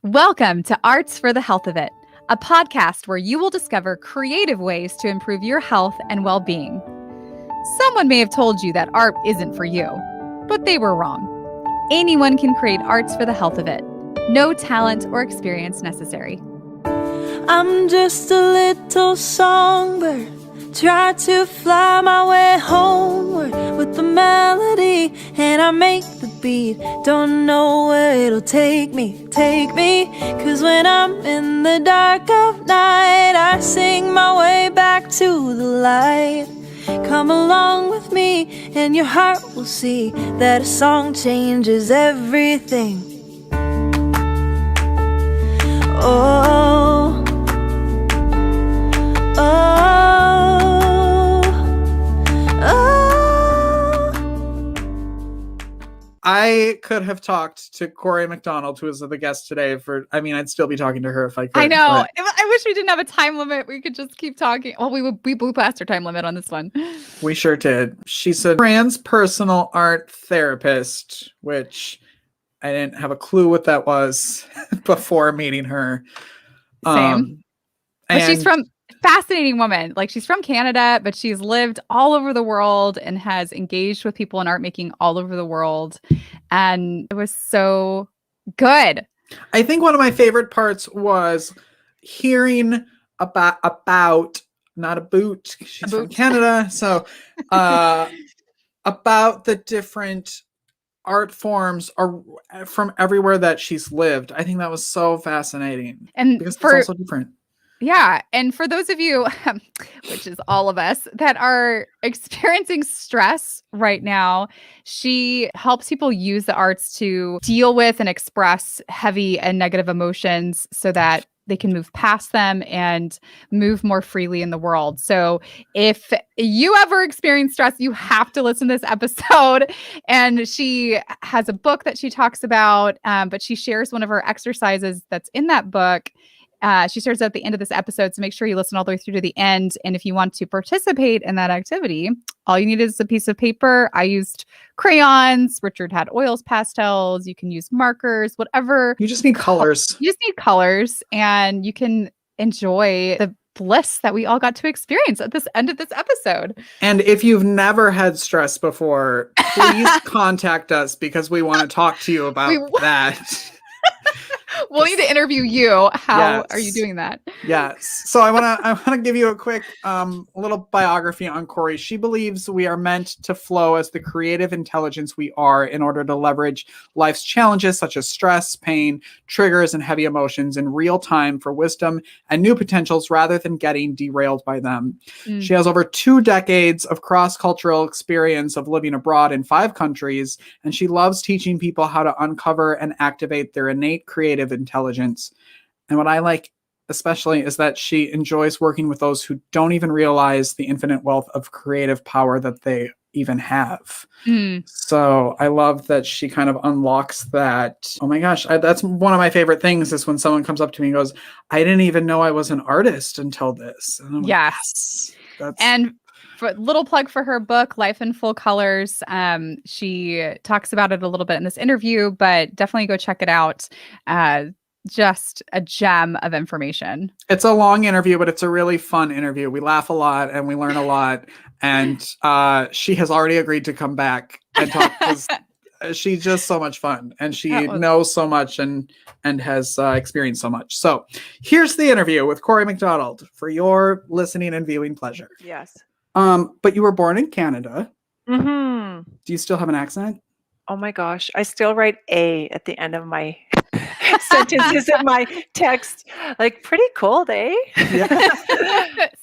Welcome to Arts for the Health of It, a podcast where you will discover creative ways to improve your health and well-being. Someone may have told you that art isn't for you, but they were wrong. Anyone can create arts for the health of it. No talent or experience necessary. I'm just a little songbird, try to fly my way homeward with the melody, and I make the beat. Don't know where it'll take me, cause when I'm in the dark of night, I sing my way back to the light. Come along with me and your heart will see that a song changes everything. Oh, oh, oh. I could have talked to Corry MacDonald, who is the guest today, I'd still be talking to her if I could. I know. I wish we didn't have a time limit. We could just keep talking. Well, we blew past our time limit on this one. We sure did. She's a transpersonal art therapist, which I didn't have a clue what that was before meeting her. Same. But she's from fascinating woman. Like, she's from Canada, but she's lived all over the world and has engaged with people in art making all over the world. And it was so good. I think one of my favorite parts was hearing about not a boot. She's from Canada. So about the different art forms are from everywhere that she's lived. I think that was so fascinating. And because it's also different. Yeah. And for those of you, which is all of us, that are experiencing stress right now, she helps people use the arts to deal with and express heavy and negative emotions so that they can move past them and move more freely in the world. So if you ever experience stress, you have to listen to this episode. And she has a book that she talks about, but she shares one of her exercises that's in that book. She shares at the end of this episode, so make sure you listen all the way through to the end. And if you want to participate in that activity, all you need is a piece of paper. I used crayons. Richard had oils, pastels. You can use markers, whatever. You just need colors. You just need colors, and you can enjoy the bliss that we all got to experience at this end of this episode. And if you've never had stress before, please contact us because we want to talk to you about that. We'll need to interview you. How are you doing that? Yes. So I want to give you a quick little biography on Corry. She believes we are meant to flow as the creative intelligence we are in order to leverage life's challenges such as stress, pain, triggers, and heavy emotions in real time for wisdom and new potentials rather than getting derailed by them. She has over 2 decades of cross-cultural experience of living abroad in 5 countries, and she loves teaching people how to uncover and activate their innate creative intelligence. And what I like especially is that she enjoys working with those who don't even realize the infinite wealth of creative power that they even have. So I love that she kind of unlocks that. Oh my gosh, that's one of my favorite things is when someone comes up to me and goes, I didn't even know I was an artist until this. And I'm like, yes. And for little plug for her book, Life in Full Colors. She talks about it a little bit in this interview, but definitely go check it out. Just a gem of information. It's a long interview, but it's a really fun interview. We laugh a lot and we learn a lot. And she has already agreed to come back and talk because she's just so much fun. And she knows so much and has experienced so much. So here's the interview with Corry MacDonald for your listening and viewing pleasure. Yes. But you were born in Canada. Mm-hmm. Do you still have an accent? Oh my gosh. I still write A at the end of my sentences in my text. Like, pretty cold, eh? Yeah.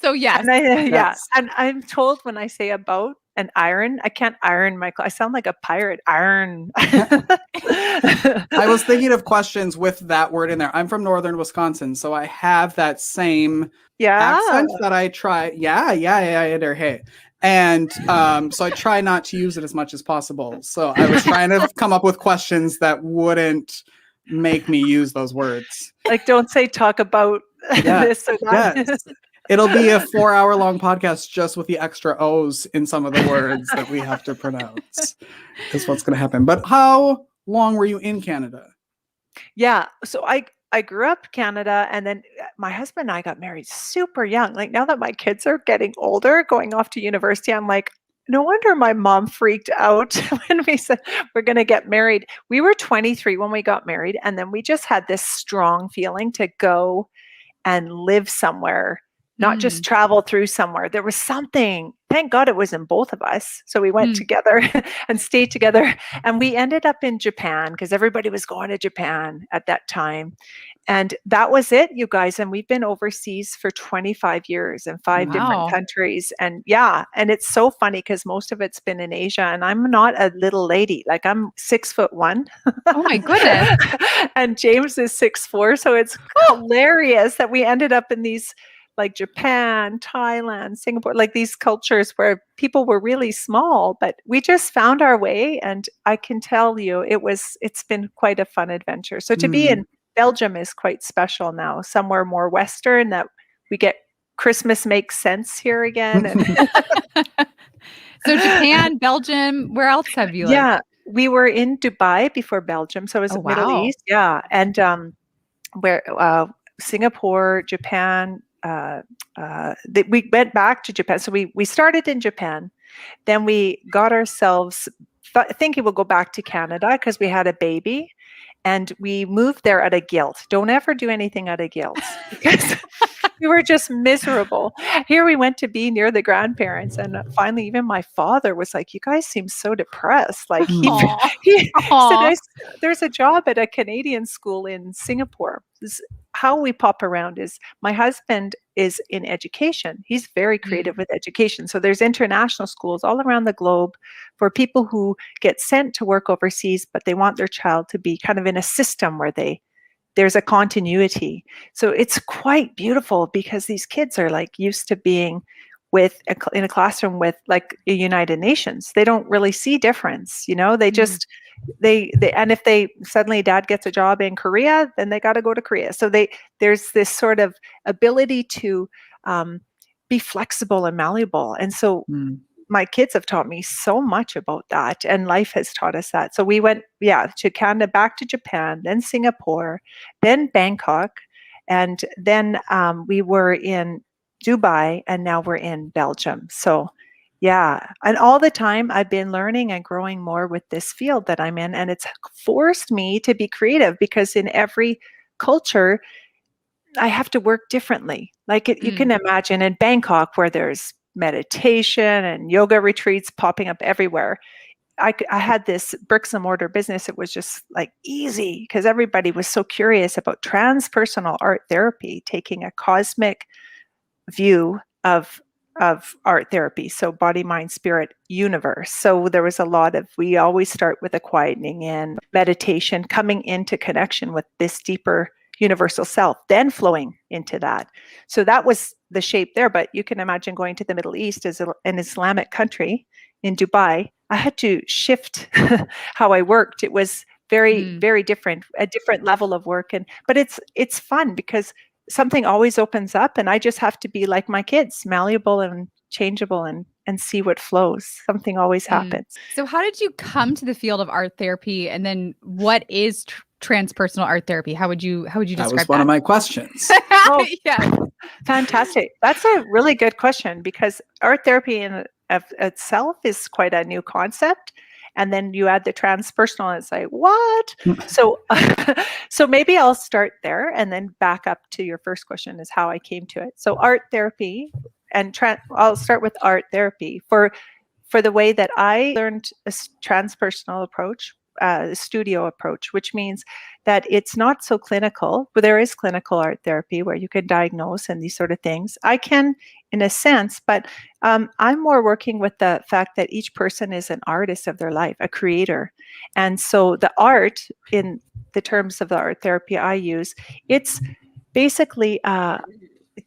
So yes. Yeah. And I'm told when I say about an iron, I can't iron my clothes. I sound like a pirate. Iron. I was thinking of questions with that word in there. I'm from northern Wisconsin, so I have that same accent that I try. Yeah. Hey. And so I try not to use it as much as possible. So I was trying to come up with questions that wouldn't make me use those words. Like, don't say talk about this or that. Yes. It'll be a 4-hour-long podcast just with the extra O's in some of the words that we have to pronounce. Is what's going to happen. But how long were you in Canada? Yeah. So I grew up in Canada, and then my husband and I got married super young. Like now that my kids are getting older, going off to university, I'm like, no wonder my mom freaked out when we said we're going to get married. We were 23 when we got married, and then we just had this strong feeling to go and live somewhere, not just travel through somewhere. There was something, thank God it was in both of us. So we went together and stayed together. And we ended up in Japan because everybody was going to Japan at that time. And that was it, you guys. And we've been overseas for 25 years in 5 different countries. And yeah, and it's so funny because most of it's been in Asia. And I'm not a little lady. Like I'm 6'1". Oh my goodness. And James is 6'4". So it's hilarious that we ended up in these like Japan, Thailand, Singapore, like these cultures where people were really small, but we just found our way. And I can tell you it's been quite a fun adventure. So to be in Belgium is quite special now, somewhere more Western that we get Christmas makes sense here again. And So Japan, Belgium, where else have you lived? yeah, we were in Dubai before Belgium. So it was Middle East. Yeah. And where Singapore, Japan, we went back to Japan. So we started in Japan. Then we got ourselves thinking we'll go back to Canada because we had a baby. And we moved there out of guilt. Don't ever do anything out of guilt because we were just miserable. Here we went to be near the grandparents. And finally, even my father was like, you guys seem so depressed. Like he said, there's a job at a Canadian school in Singapore. How we pop around is my husband is in education. He's very creative with education. So there's international schools all around the globe for people who get sent to work overseas, but they want their child to be kind of in a system where there's a continuity. So it's quite beautiful because these kids are like used to being in a classroom with like a United Nations. They don't really see difference, they just they and if they suddenly dad gets a job in Korea, then they got to go to Korea. So there's this sort of ability to be flexible and malleable. And so my kids have taught me so much about that, and life has taught us that. So we went to Canada, back to Japan, then Singapore, then Bangkok, and then we were in Dubai, and now we're in Belgium. So yeah, and all the time I've been learning and growing more with this field that I'm in, and it's forced me to be creative because in every culture I have to work differently. Like you can imagine in Bangkok where there's meditation and yoga retreats popping up everywhere. I had this bricks and mortar business. It was just like easy because everybody was so curious about transpersonal art therapy, taking a cosmic view of art therapy. So body, mind, spirit, universe. So there was a lot of, we always start with a quietening in, meditation, coming into connection with this deeper universal self, then flowing into that. So that was the shape there. But you can imagine going to the Middle East as an Islamic country in Dubai. I had to shift how I worked. It was very, very different, a different level of work. But it's fun because something always opens up, and I just have to be like my kids, malleable and changeable, and see what flows. Something always happens. So how did you come to the field of art therapy, and then what is transpersonal art therapy? How would you describe that? That was one of my questions. Oh, yeah. Fantastic. That's a really good question because art therapy in of itself is quite a new concept. And then you add the transpersonal and it's like, what? So maybe I'll start there and then back up to your first question is how I came to it. So art therapy and I'll start with art therapy for the way that I learned a transpersonal approach, studio approach, which means that it's not so clinical, but there is clinical art therapy where you can diagnose and these sort of things. I can, in a sense, but I'm more working with the fact that each person is an artist of their life, a creator. And so the art, in the terms of the art therapy I use, it's basically,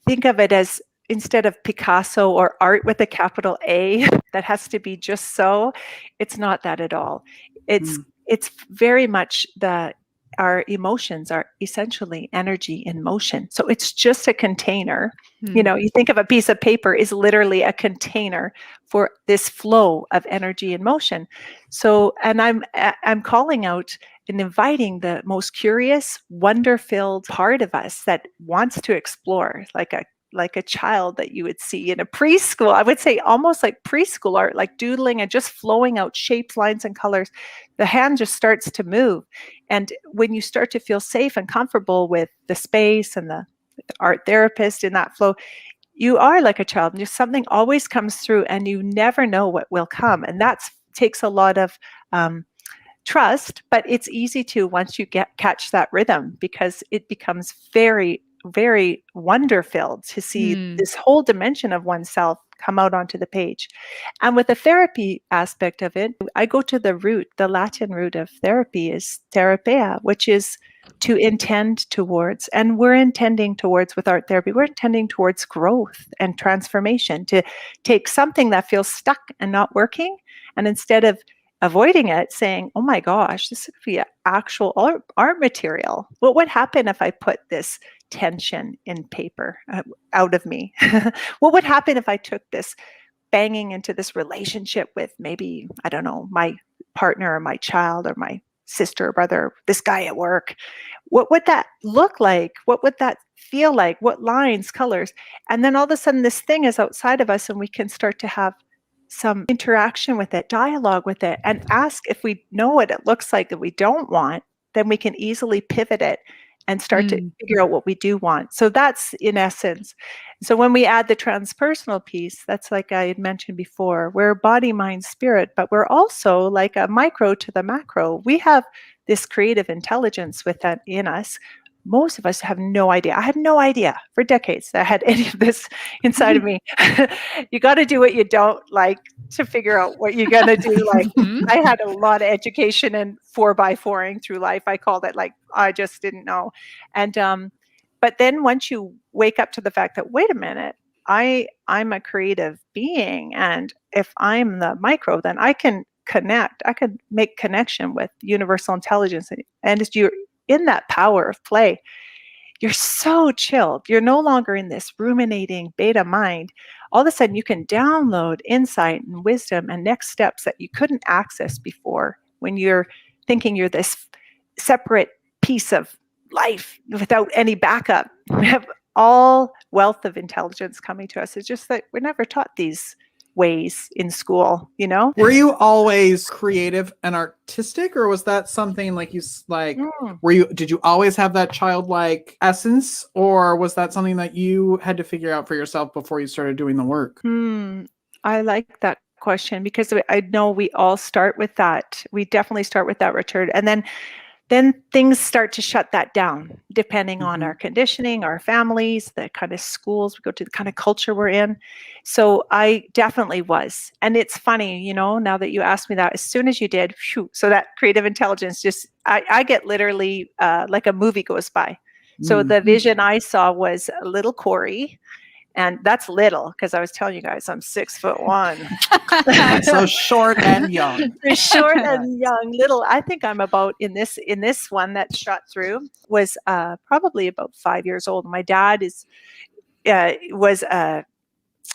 think of it as, instead of Picasso or art with a capital A that has to be just so, it's not that at all. It's very much the our emotions are essentially energy in motion. So it's just a container. Hmm. You think of a piece of paper is literally a container for this flow of energy in motion. So, and I'm calling out and inviting the most curious, wonder-filled part of us that wants to explore, like a child that you would see in a preschool. I would say almost like preschool art, like doodling and just flowing out shapes, lines, and colors. The hand just starts to move. And when you start to feel safe and comfortable with the space and the art therapist in that flow, you are like a child. And just something always comes through, and you never know what will come. And that takes a lot of trust, but it's easy to once you catch that rhythm, because it becomes very, very wonder-filled to see this whole dimension of oneself come out onto the page. And with the therapy aspect of it, I go to the root. The Latin root of therapy is therapea, which is to intend towards. And we're intending towards, with art therapy, we're intending towards growth and transformation, to take something that feels stuck and not working, and instead of avoiding it, saying, oh my gosh, this could be an actual art material. What would happen if I put this tension in paper out of me? What would happen if I took this banging into this relationship with maybe, I don't know, my partner or my child or my sister or brother, this guy at work? What would that look like? What would that feel like? What lines, colors? And then all of a sudden this thing is outside of us, and we can start to have some interaction with it, dialogue with it, and ask if we know what it looks like that we don't want, then we can easily pivot it and start to figure out what we do want. So that's in essence. So when we add the transpersonal piece, that's like I had mentioned before, we're body, mind, spirit, but we're also like a micro to the macro. We have this creative intelligence within us. Most of us have no idea. I had no idea for decades that I had any of this inside of me. You got to do what you don't like to figure out what you're going to do. Like I had a lot of education and 4x4ing through life. I called it, like, I just didn't know. And, but then once you wake up to the fact that, wait a minute, I'm a creative being. And if I'm the micro, then I can connect. I could make connection with universal intelligence. And as you're in that power of play, you're so chilled. You're no longer in this ruminating beta mind. All of a sudden, you can download insight and wisdom and next steps that you couldn't access before, when you're thinking you're this separate piece of life without any backup. We have all wealth of intelligence coming to us. It's just that we're never taught these ways in school, Were you always creative and artistic, or was that something like did you always have that childlike essence, or was that something that you had to figure out for yourself before you started doing the work? I like that question, because I know we all start with that. We definitely start with that, Richard. And then things start to shut that down, depending on our conditioning, our families, the kind of schools we go to, the kind of culture we're in. So I definitely was. And it's funny, now that you asked me that, as soon as you did, so that creative intelligence I get literally like a movie goes by. So the vision I saw was little Corry. And that's little, because I was telling you guys I'm 6'1". So short and young. Short and young, little. I think I'm about in this one that shot through was probably about 5 years old. My dad was an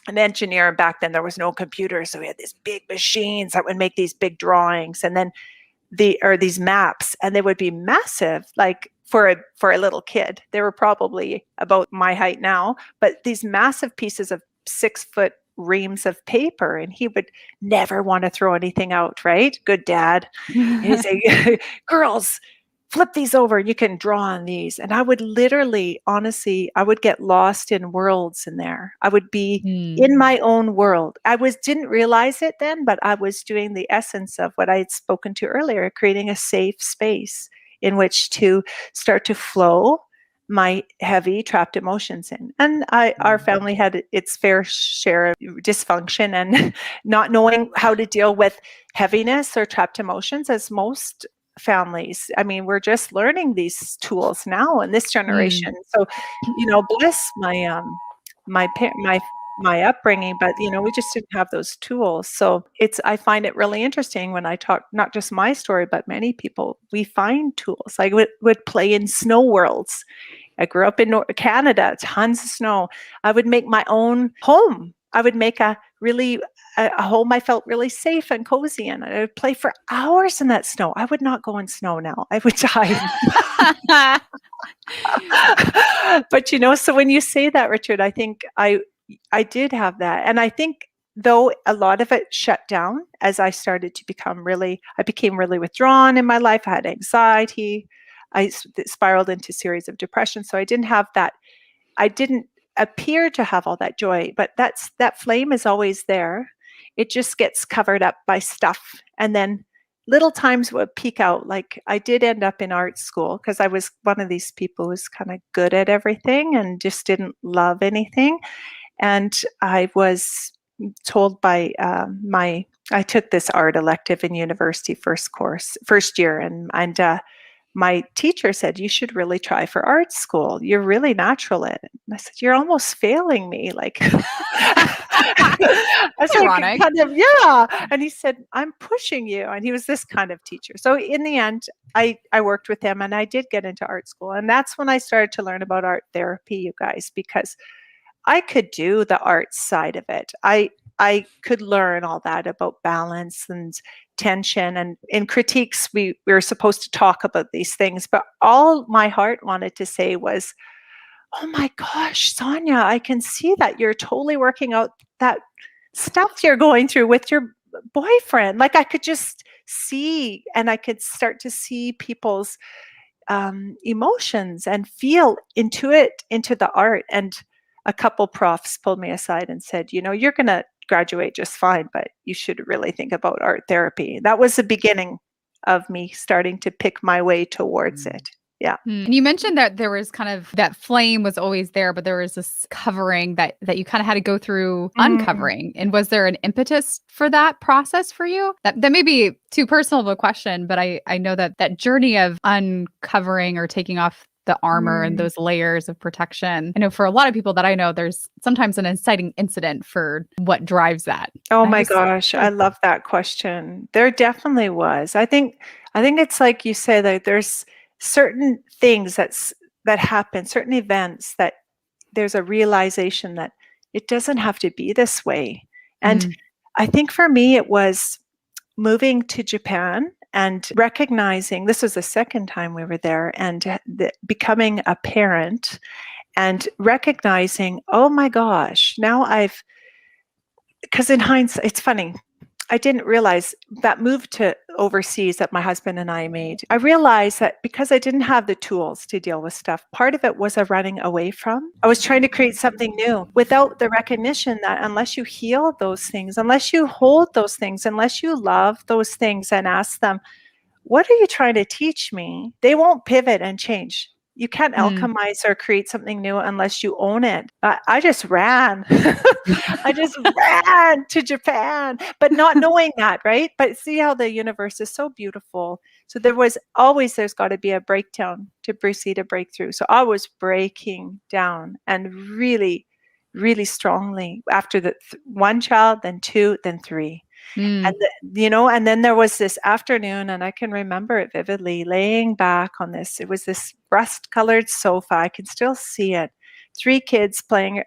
engineer, and back then there was no computer, so we had these big machines that would make these big drawings, and then these maps, and they would be massive, like for a little kid. They were probably about my height now, but these massive pieces of 6-foot reams of paper, and he would never want to throw anything out, right? Good dad. And he'd say, girls, flip these over, you can draw on these. And I would literally, honestly, I would get lost in worlds in there. I would be in my own world. Didn't realize it then, but I was doing the essence of what I had spoken to earlier, creating a safe space in which to start to flow my heavy trapped emotions in. And our family had its fair share of dysfunction and not knowing how to deal with heaviness or trapped emotions, as most families. I mean, we're just learning these tools now in this generation. So, bless my my upbringing, but we just didn't have those tools. So I find it really interesting when I talk, not just my story, but many people, we find tools. I would play in snow worlds. I grew up in Canada, tons of snow. I would make my own home. I would make a home I felt really safe and cozy in. I would play for hours in that snow. I would not go in snow now. I would die. But so when you say that, Richard, I think I did have that. And I think though a lot of it shut down as I started to became really withdrawn in my life. I had anxiety. I spiraled into a series of depression. So I didn't have that. I didn't appear to have all that joy, but that flame is always there. It just gets covered up by stuff. And then little times would peek out. Like I did end up in art school because I was one of these people who was kind of good at everything and just didn't love anything. And I was told by I took this art elective in university first year, and my teacher said, you should really try for art school. You're really natural at it. And I said, you're almost failing me. Like, I was ironic. Yeah. And he said, I'm pushing you. And he was this kind of teacher. So in the end, I worked with him and I did get into art school. And that's when I started to learn about art therapy, you guys, because I could do the art side of it. I could learn all that about balance and tension, and in critiques we were supposed to talk about these things, but all my heart wanted to say was, oh my gosh, Sonia, I can see that you're totally working out that stuff you're going through with your boyfriend. Like I could just see, and I could start to see people's emotions and feel into the art. And a couple profs pulled me aside and said, you're going to graduate just fine, but you should really think about art therapy. That was the beginning of me starting to pick my way towards it. Yeah. And you mentioned that there was kind of that flame was always there, but there was this covering that you kind of had to go through uncovering. And was there an impetus for that process for you? That may be too personal of a question, but I know that journey of uncovering or taking off the armor and those layers of protection. I know for a lot of people that I know, there's sometimes an inciting incident for what drives that. Oh my gosh, I love that question. There definitely was. I think it's like you say, that there's certain things that happen, certain events that there's a realization that it doesn't have to be this way. And I think for me, it was moving to Japan and recognizing, this was the second time we were there, and becoming a parent and recognizing, oh my gosh, now because in hindsight, it's funny, I didn't realize that move to overseas that my husband and I made. I realized that because I didn't have the tools to deal with stuff, part of it was a running away from. I was trying to create something new without the recognition that unless you heal those things, unless you hold those things, unless you love those things and ask them, what are you trying to teach me? They won't pivot and change. You can't alchemize or create something new unless you own it. I just ran. I just ran to Japan, but not knowing that, right? But see how the universe is so beautiful. So there's got to be a breakdown to proceed a breakthrough. So I was breaking down, and really, really strongly after the one child, then two, then three. And and then there was this afternoon, and I can remember it vividly, laying back on it was this rust-colored sofa. I can still see it. 3 kids playing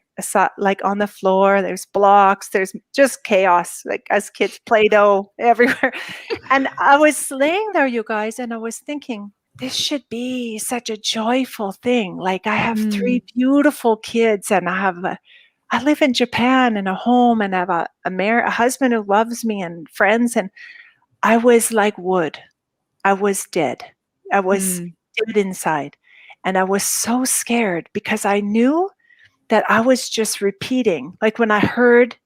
like on the floor. There's blocks. There's just chaos, like as kids, Play-Doh everywhere. And I was laying there, you guys, and I was thinking, this should be such a joyful thing. Like I have 3 beautiful kids, and I live in Japan in a home, and I have a husband who loves me and friends. And I was like wood. I was dead. I was dead inside. And I was so scared because I knew that I was just repeating. Like when I heard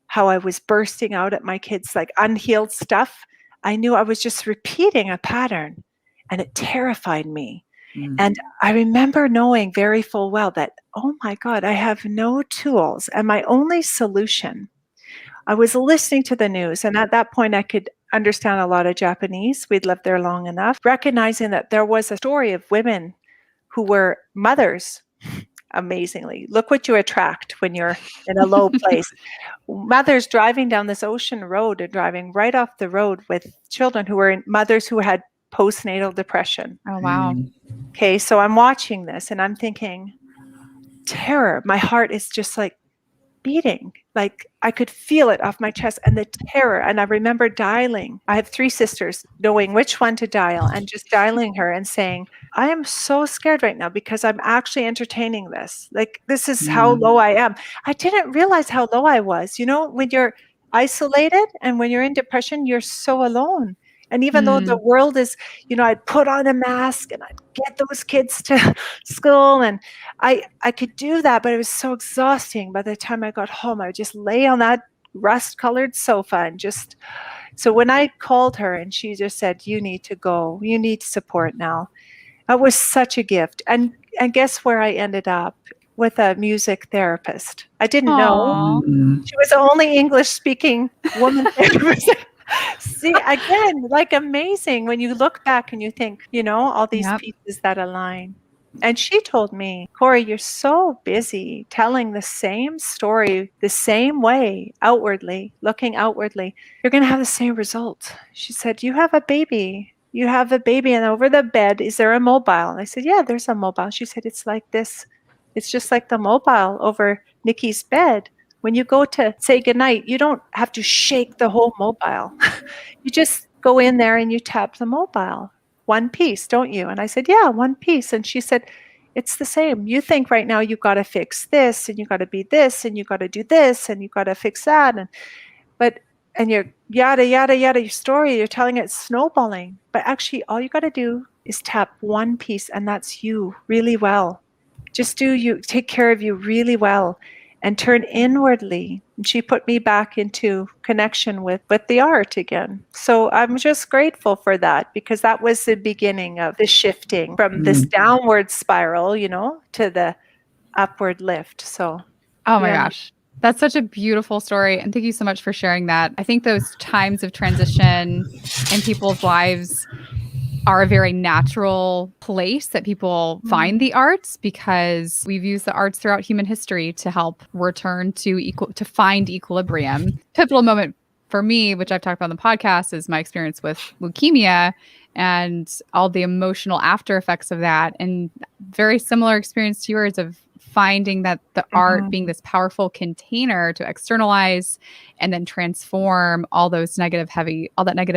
how I was bursting out at my kids, like unhealed stuff, I knew I was just repeating a pattern, and it terrified me. And I remember knowing very full well that, oh my God, I have no tools. And my only solution, I was listening to the news. And at that point, I could understand a lot of Japanese. We'd lived there long enough, recognizing that there was a story of women who were mothers amazingly. Look what you attract when you're in a low place. Mothers driving down this ocean road and driving right off the road with children who were mothers who had postnatal depression. Oh, wow. Okay, so I'm watching this and I'm thinking, terror. My heart is just like beating. Like I could feel it off my chest and the terror. And I remember dialing. I have 3 sisters, knowing which one to dial and just dialing her and saying, I am so scared right now because I'm actually entertaining this. Like this is how low I am. I didn't realize how low I was. You know, when you're isolated and when you're in depression, you're so alone. And even though the world is, you know, I'd put on a mask and I'd get those kids to school and I could do that, but it was so exhausting. By the time I got home, I would just lay on that rust-colored sofa and just, so when I called her and she just said, you need to go, you need support now. That was such a gift. And guess where I ended up? With a music therapist. I didn't know. She was the only English-speaking woman therapist. See, again, like amazing when you look back and you think, you know, all these pieces that align. And she told me, Corry, you're so busy telling the same story the same way outwardly, looking outwardly, you're going to have the same result. She said, you have a baby. You have a baby and over the bed, is there a mobile? And I said, yeah, there's a mobile. She said, it's like this. It's just like the mobile over Nikki's bed. When you go to say goodnight, you don't have to shake the whole mobile. You just go in there and you tap the mobile. One piece, don't you? And I said, yeah, one piece. And she said, it's the same. You think right now you've got to fix this and you got to be this and you got to do this and you got to fix that. And you're yada, yada, yada, your story, you're telling it snowballing. But actually all you got to do is tap one piece and that's you really well. Just take care of you really well. And turn inwardly. She put me back into connection with the art again. So I'm just grateful for that because that was the beginning of the shifting from this downward spiral, you know, to the upward lift. So, oh my gosh. That's such a beautiful story. And thank you so much for sharing that. I think those times of transition in people's lives are a very natural place that people find the arts because we've used the arts throughout human history to help return to find equilibrium. Pivotal moment for me, which I've talked about on the podcast, is my experience with leukemia and all the emotional after effects of that, and very similar experience to yours of finding that the art being this powerful container to externalize and then transform all that negative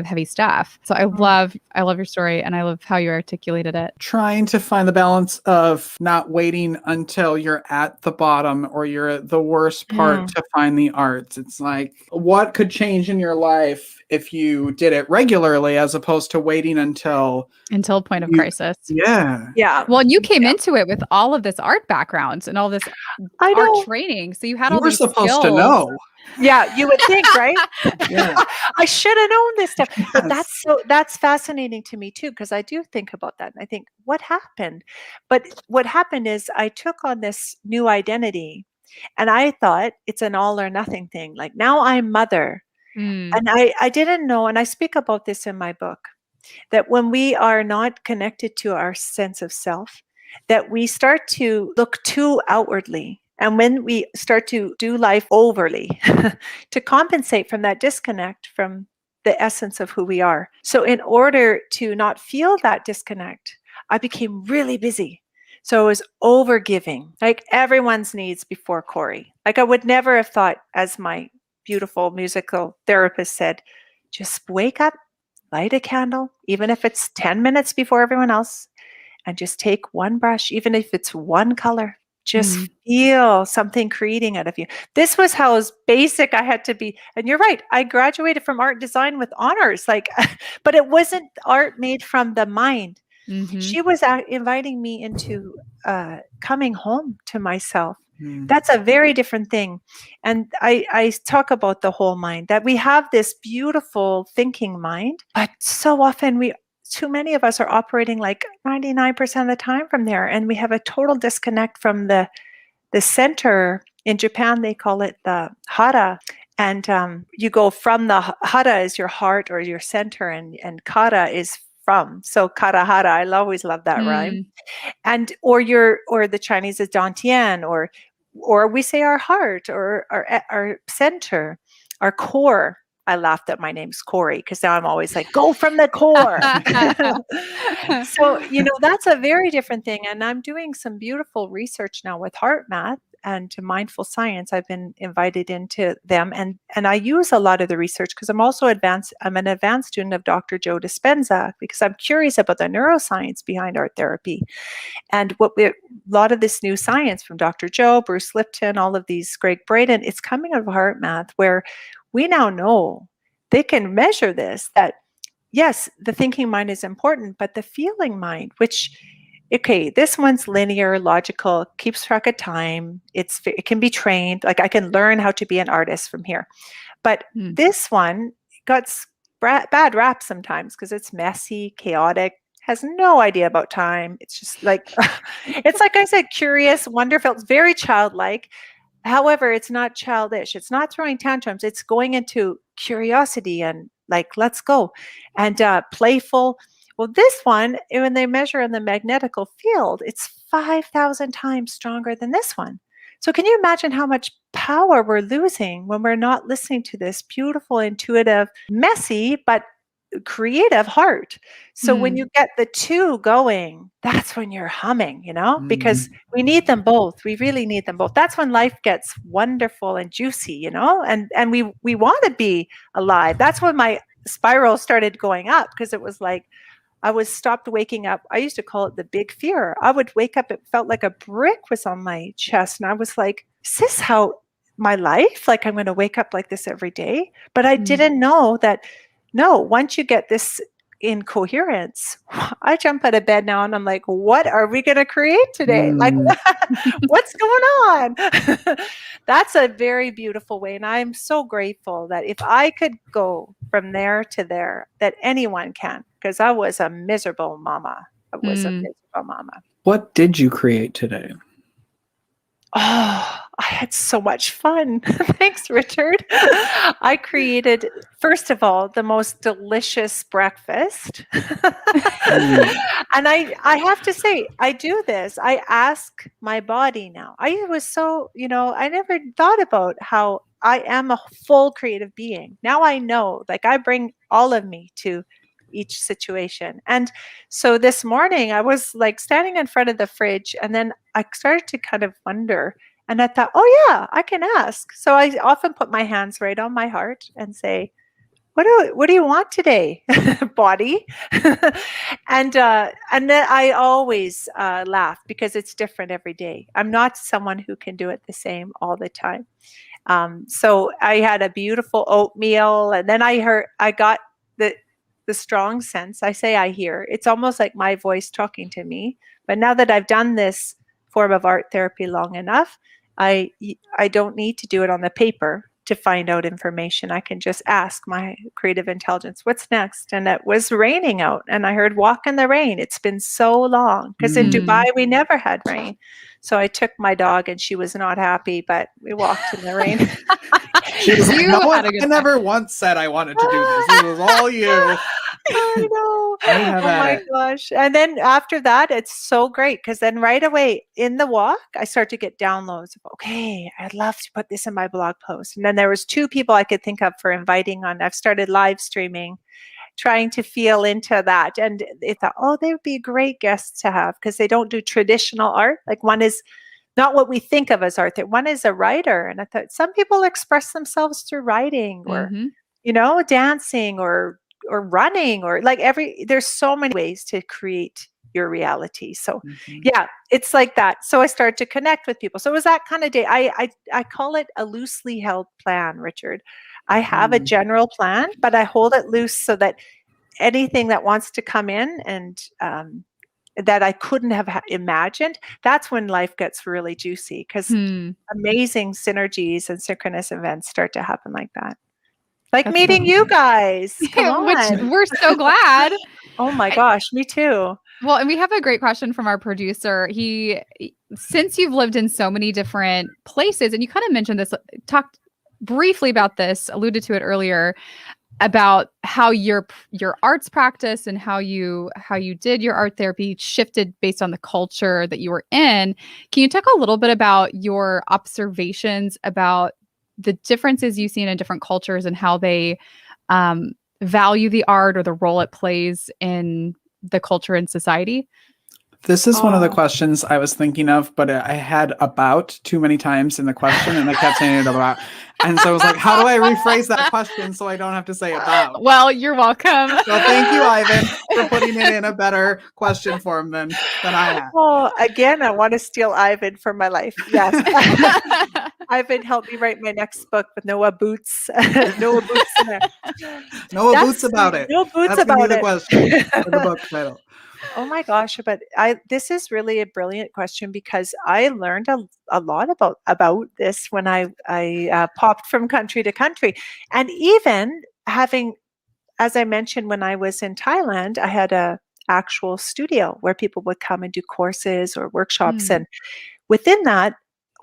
heavy stuff. So I love your story and I love how you articulated it. Trying to find the balance of not waiting until you're at the bottom or you're at the worst part to find the arts. It's like, what could change in your life if you did it regularly as opposed to waiting until point of crisis. Yeah. Well, and you came into it with all of this art background and all this art training. So you had all these skills. You were supposed to know. Yeah, you would think, right? Yeah. I should have known this stuff. Yes. But that's fascinating to me too, because I do think about that. And I think, what happened? But what happened is I took on this new identity and I thought it's an all or nothing thing. Like now I'm mother. And I didn't know, and I speak about this in my book, that when we are not connected to our sense of self, that we start to look too outwardly. And when we start to do life overly to compensate from that disconnect from the essence of who we are. So in order to not feel that disconnect, I became really busy. So I was over giving, like everyone's needs before Corry. Like I would never have thought, as my beautiful musical therapist said, just wake up, light a candle, even if it's 10 minutes before everyone else, and just take one brush, even if it's one color. Just feel something creating out of you. This was how basic I had to be. And you're right. I graduated from art design with honors, but it wasn't art made from the mind. She was inviting me into coming home to myself. That's a very different thing. And I talk about the whole mind, that we have this beautiful thinking mind, but so often too many of us are operating like 99% of the time from there. And we have a total disconnect from the center. In Japan, they call it the hara. And you go from the hara is your heart or your center, and kara is from. So karahara, I always love that rhyme. And or the Chinese is dantian, or we say our heart, or our center, our core. I laughed that my name's Corry because now I'm always like, go from the core. So, that's a very different thing. And I'm doing some beautiful research now with heart math and to mindful science. I've been invited into them, and I use a lot of the research because I'm also I'm an advanced student of Dr. Joe Dispenza, because I'm curious about the neuroscience behind art therapy. And a lot of this new science from Dr. Joe, Bruce Lipton, all of these, Greg Braden, it's coming out of heart math, where we now know they can measure this, that yes, the thinking mind is important, but the feeling mind, which, okay, this one's linear, logical, keeps track of time. It can be trained. Like I can learn how to be an artist from here. But this one got bad rap sometimes because it's messy, chaotic, has no idea about time. It's just like, it's like I said, curious, wonderful, it's very childlike. However, it's not childish. It's not throwing tantrums. It's going into curiosity and like, let's go. And playful. Well, this one, when they measure in the magnetical field, it's 5,000 times stronger than this one. So can you imagine how much power we're losing when we're not listening to this beautiful, intuitive, messy, but creative heart? So when you get the two going, that's when you're humming, because we need them both. We really need them both. That's when life gets wonderful and juicy, and we want to be alive. That's when my spiral started going up, because it was like I was stopped waking up. I used to call it the big fear. I would wake up, it felt like a brick was on my chest, and I was like, is this how my life, like I'm going to wake up like this every day? But I didn't know that, no, once you get this in coherence, I jump out of bed now and I'm like, what are we going to create today? Like, what's going on? That's a very beautiful way. And I'm so grateful that if I could go from there to there, that anyone can, because I was a miserable mama. What did you create today? Oh, I had so much fun. Thanks, Richard. I created, first of all, the most delicious breakfast. And I have to say, I do this. I ask my body now. I was so, I never thought about how I am a full creative being. Now I know, like I bring all of me to each situation. And so this morning I was like standing in front of the fridge, and then I started to kind of wonder, and I thought, oh yeah, I can ask. So I often put my hands right on my heart and say, what do you want today, body? And then I always laugh because it's different every day. I'm not someone who can do it the same all the time. So I had a beautiful oatmeal, and then I got the strong sense. I hear. It's almost like my voice talking to me. But now that I've done this form of art therapy long enough, I don't need to do it on the paper to find out information. I can just ask my creative intelligence, what's next? And it was raining out, and I heard walk in the rain. It's been so long, because in Dubai, we never had rain. So I took my dog, and she was not happy, but we walked in the rain. She was like, I never once said I wanted to do this. It was all you. I know. Oh my gosh. And then after that, it's so great, because then right away in the walk, I start to get downloads of, okay, I'd love to put this in my blog post. And then there was 2 people I could think of for inviting on. I've started live streaming, trying to feel into that. And they thought, oh, they would be great guests to have, because they don't do traditional art. Like one is not what we think of as art. One is a writer. And I thought some people express themselves through writing or, dancing or running, or like there's so many ways to create your reality. So yeah, it's like that. So I started to connect with people. So it was that kind of day. I call it a loosely held plan, Richard. I have a general plan, but I hold it loose so that anything that wants to come in and that I couldn't have imagined, that's when life gets really juicy, because amazing synergies and synchronous events start to happen like that. Like that's meeting you guys. Come on. Which we're so glad. Oh my gosh, me too. Well, and we have a great question from our producer. Since you've lived in so many different places, and you kind of mentioned this, talked briefly about this, alluded to it earlier, about how your arts practice and how you did your art therapy shifted based on the culture that you were in. Can you talk a little bit about your observations about the differences you see in different cultures and how they value the art or the role it plays in the culture and society? This is one of the questions I was thinking of, but I had about too many times in the question and I kept saying it about. And so I was like, how do I rephrase that question so I don't have to say about? Well, you're welcome. So thank you, Ivan, for putting it in a better question form than I had. Well, again, I want to steal Ivan for my life. Yes. Ivan helped me write my next book with Noah Boots. Noah Boots in there. Noah Boots about it. No Boots That's about gonna be the it. question for the book title. Oh my gosh, but this is really a brilliant question because I learned a lot about this when I popped from country to country. And even having, as I mentioned, when I was in Thailand, I had a actual studio where people would come and do courses or workshops. And within that,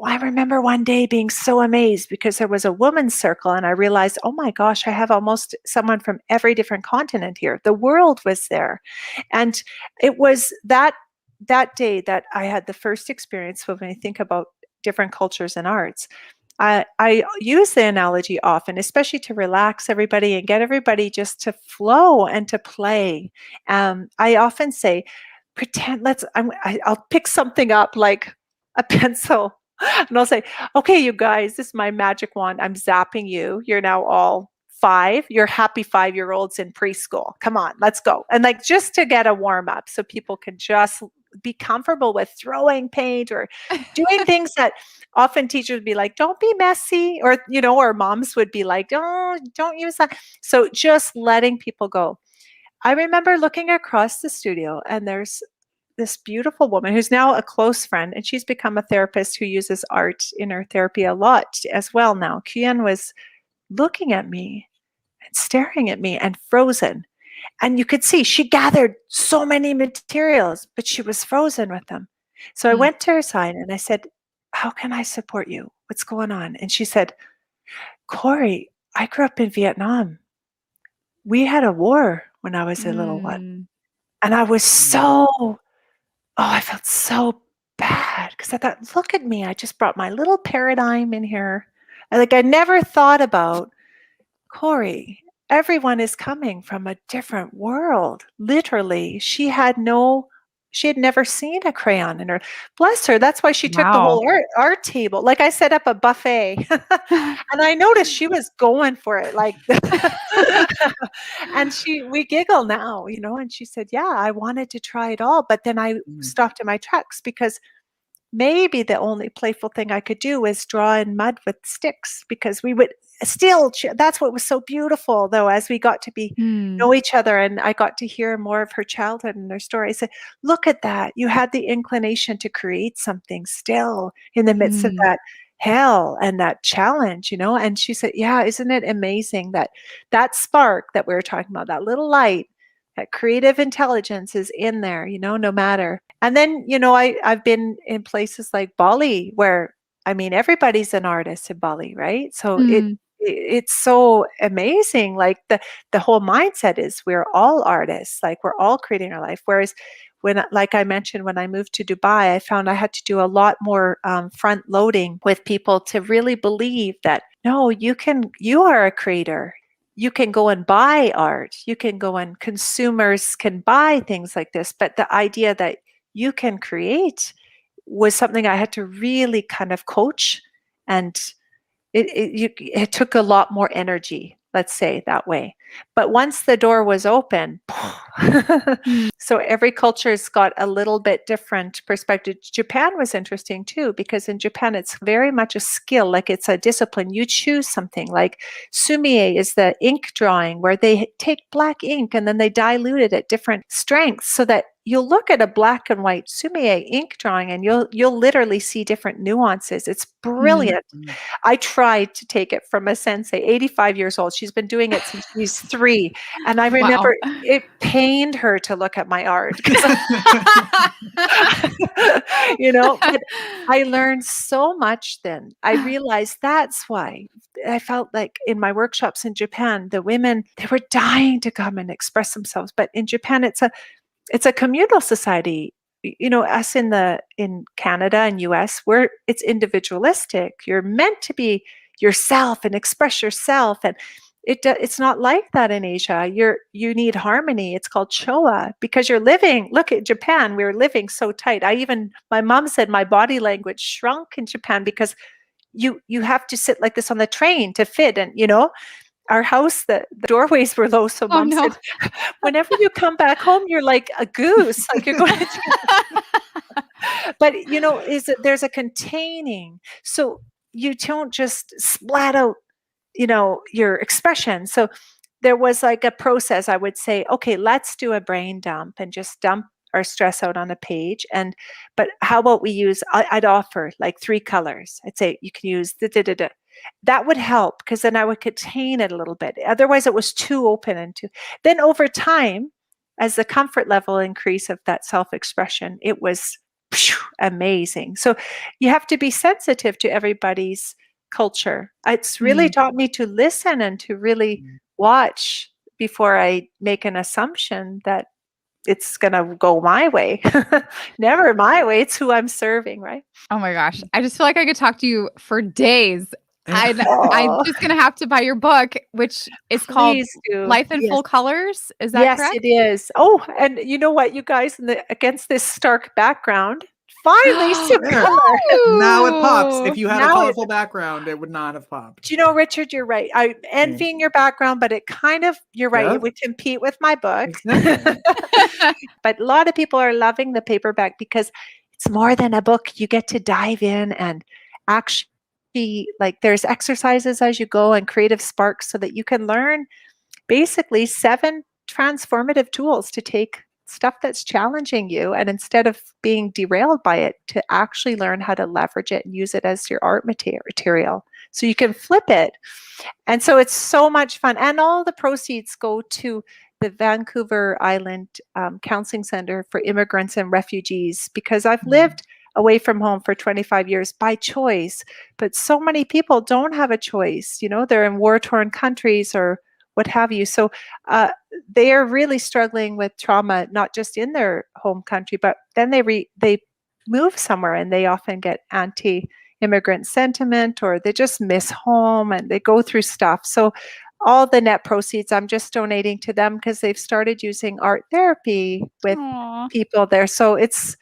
I remember one day being so amazed because there was a women's circle and I realized, oh my gosh, I have almost someone from every different continent here. The world was there. And it was that day that I had the first experience when I think about different cultures and arts. I use the analogy often, especially to relax everybody and get everybody just to flow and to play. I often say, pretend, I'll pick something up like a pencil. And I'll say, okay, you guys, this is my magic wand. I'm zapping you. You're now all 5. You're happy 5-year-olds in preschool. Come on, let's go. And like just to get a warm up so people can just be comfortable with throwing paint or doing things that often teachers would be like, don't be messy. Or, or moms would be like, oh, don't use that. So just letting people go. I remember looking across the studio and there's this beautiful woman who's now a close friend, and she's become a therapist who uses art in her therapy a lot as well now. Kian was looking at me and staring at me and frozen. And you could see she gathered so many materials, but she was frozen with them. So I went to her side and I said, how can I support you? What's going on? And she said, Corry, I grew up in Vietnam. We had a war when I was a little one. And I was I felt so bad because I thought, look at me. I just brought my little paradigm in here. I never thought about, Corry, everyone is coming from a different world. Literally, she had never seen a crayon in her. Bless her. That's why she took the whole art table. Like I set up a buffet and I noticed she was going for it. And we giggle now, and she said, yeah, I wanted to try it all. But then I stopped in my tracks because maybe the only playful thing I could do was draw in mud with sticks because we would still, that's what was so beautiful though, as we got to know each other and I got to hear more of her childhood and her story. I said, look at that. You had the inclination to create something still in the midst of that hell and that challenge, and she said, yeah, isn't it amazing that spark that we were talking about, that little light, that creative intelligence is in there, no matter. And then, I've been in places like Bali where, everybody's an artist in Bali, right? So it's so amazing. Like the whole mindset is we're all artists, like we're all creating our life. Whereas like I mentioned, when I moved to Dubai, I found I had to do a lot more front loading with people to really believe that, no, you are a creator. You can go and buy art. You can go and consumers can buy things like this. But the idea that you can create was something I had to really kind of coach. And it took a lot more energy, let's say that way. But once the door was open, so every culture's got a little bit different perspective. Japan was interesting too, because in Japan, it's very much a skill, like it's a discipline. You choose something like sumie is the ink drawing where they take black ink and then they dilute it at different strengths so that you'll look at a black and white sumie ink drawing and you'll literally see different nuances. It's brilliant. Mm. I tried to take it from a sensei, 85 years old. She's been doing it since she's 3. And I remember it pained her to look at my art. But I learned so much then. I realized that's why I felt like in my workshops in Japan, the women, they were dying to come and express themselves. But in Japan, it's a communal society. Us in Canada and US, where it's individualistic. You're meant to be yourself and express yourself, and it's not like that in Asia. You need harmony. It's called Showa because you're living. Look at Japan. We're living so tight. My mom said my body language shrunk in Japan because you have to sit like this on the train to fit, and our house, the doorways were low. So Mom said, whenever you come back home, you're like a goose, like you're going to. But, there's a containing. So you don't just splat out, your expression. So there was like a process. I would say, okay, let's do a brain dump and just dump our stress out on a page. But how about we I'd offer like 3 colors. I'd say you can use that would help because then I would contain it a little bit. Otherwise it was too open then over time, as the comfort level increase of that self-expression, it was amazing. So you have to be sensitive to everybody's culture. It's really taught me to listen and to really watch before I make an assumption that it's going to go my way. Never my way. It's who I'm serving, right? Oh my gosh. I just feel like I could talk to you for days. I'm just going to have to buy your book, which is called Life in Full Colors. Is that correct? Yes, it is. Oh, and you know what, you guys, against this stark background, finally some color. Now it pops. If you had a colorful background, it would not have popped. Richard, you're right. I'm envying your background, but you're right. It would compete with my book. Exactly. But a lot of people are loving the paperback because it's more than a book. You get to dive in and actually, like, there's exercises as you go and creative sparks so that you can learn basically 7 transformative tools to take stuff that's challenging you, and instead of being derailed by it, to actually learn how to leverage it and use it as your art material so you can flip it. And so it's so much fun, and all the proceeds go to the Vancouver Island Counseling Center for Immigrants and Refugees, because I've lived away from home for 25 years by choice, but so many people don't have a choice. They're in war-torn countries or what have you. So they are really struggling with trauma, not just in their home country, but then they move somewhere and they often get anti-immigrant sentiment, or they just miss home and they go through stuff. So all the net proceeds, I'm just donating to them because they've started using art therapy with people there. So it's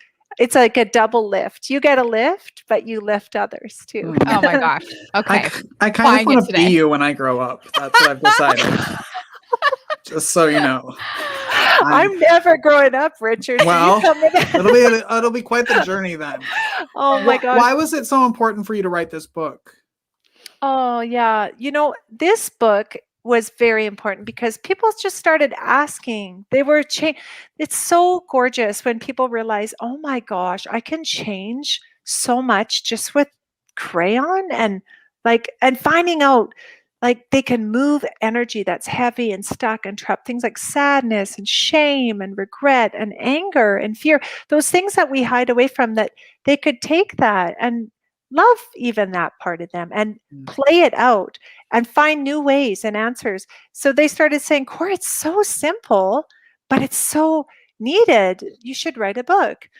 like a double lift. You get a lift, but you lift others too. Oh my gosh. Okay. I kind of want to be you when I grow up. That's what I've decided. Just so you know. I'm never growing up, Richard. Well, it'll be quite the journey then. Oh my God. Why was it so important for you to write this book? Oh yeah. This book was very important because people just started asking. They were It's so gorgeous when people realize, oh my gosh, I can change so much just with crayon, and finding out they can move energy that's heavy and stuck and trapped, things like sadness and shame and regret and anger and fear, those things that we hide away from, that they could take that and love even that part of them and play it out and find new ways and answers. So they started saying, Corry, it's so simple, but it's so needed. You should write a book.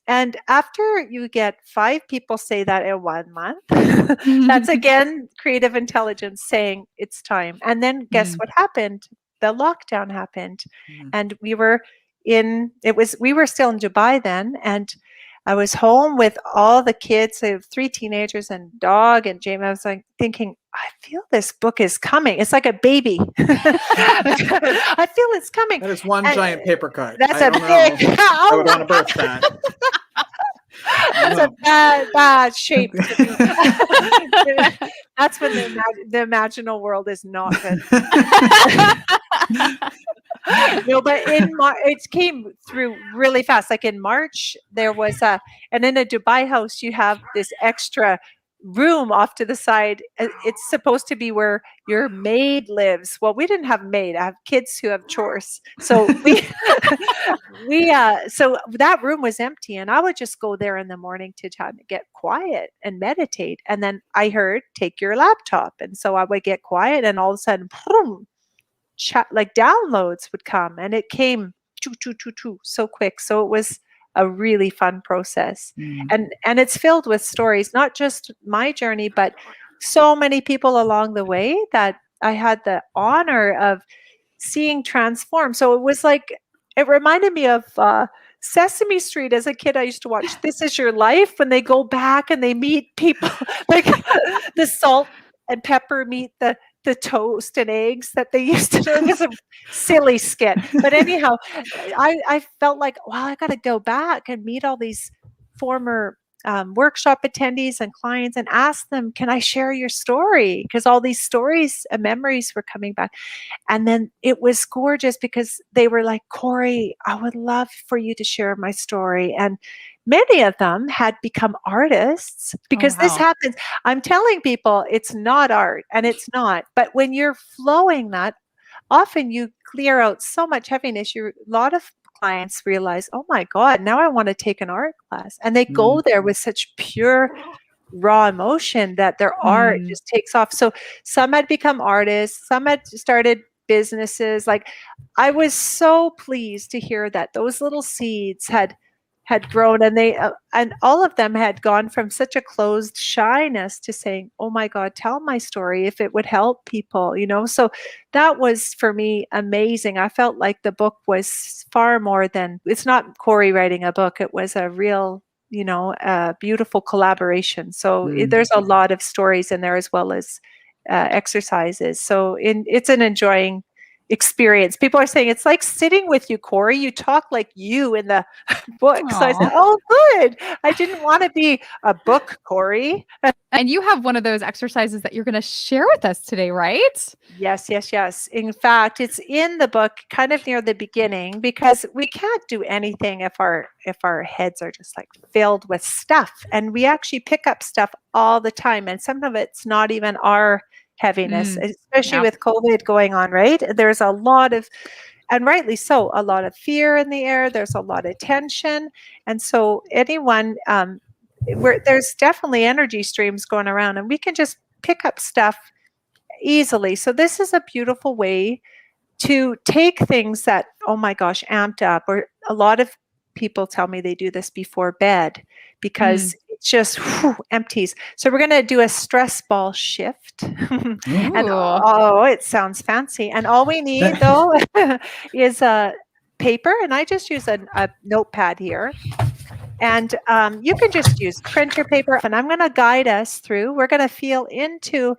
And after you get 5 people say that in 1 month, that's again creative intelligence saying it's time. And then guess what happened? The lockdown happened. And we were still in Dubai then, and I was home with all the kids. I have 3 teenagers and dog and Jamie. I was thinking, I feel this book is coming. It's like a baby. I feel it's coming. That is one giant paper cut. That's a big. I would want to birth that. That's a bad shape. That's when the imaginal world is not good. No, but it came through really fast. Like in March, there was and in a Dubai house, you have this extra room off to the side. It's supposed to be where your maid lives. Well, we didn't have maid. I have kids who have chores. So so that room was empty, and I would just go there in the morning to try to get quiet and meditate. And then I heard, take your laptop. And so I would get quiet, and all of a sudden, boom, like downloads would come, and it came so quick. So it was a really fun process. And it's filled with stories, not just my journey, but so many people along the way that I had the honor of seeing transform. So it was like, it reminded me of Sesame Street. As a kid, I used to watch This Is Your Life, when they go back and they meet people like the salt and pepper meet the toast and eggs that they used to do. It was a silly skit. But anyhow, I felt like, wow, I got to go back and meet all these former workshop attendees and clients and ask them, can I share your story? Because all these stories and memories were coming back. And then it was gorgeous because they were like, Corry, I would love for you to share my story. And many of them had become artists because this happens. I'm telling people it's not art, and it's not. But when you're flowing that, often you clear out so much heaviness. A lot of clients realize, oh my God, now I want to take an art class. And they go there with such pure, raw emotion that their art just takes off. So some had become artists, some had started businesses. Like, I was so pleased to hear that those little seeds had grown, and they and all of them had gone from such a closed shyness to saying, oh my God, tell my story if it would help people, so that was for me amazing. I felt like the book was far more than, it's not Corry writing a book, it was a real beautiful collaboration. So there's a lot of stories in there, as well as exercises. So it's an enjoying experience. People are saying it's like sitting with you, Corry. You talk like you in the book. Aww. So I said, oh, good. I didn't want to be a book, Corry. And you have one of those exercises that you're going to share with us today, right? Yes. In fact, it's in the book kind of near the beginning, because we can't do anything if our heads are just like filled with stuff. And we actually pick up stuff all the time. And some of it's not even our heaviness, especially with COVID going on, right? There's a lot of, and rightly so, a lot of fear in the air. There's a lot of tension. And so anyone, there's definitely energy streams going around, and we can just pick up stuff easily. So this is a beautiful way to take things that, oh my gosh, amped up, or a lot of people tell me they do this before bed because it just empties. So we're going to do a stress ball shift. And it sounds fancy. And all we need though is a paper, and I just use a notepad here. And you can just use printer paper, and I'm going to guide us through. We're going to feel into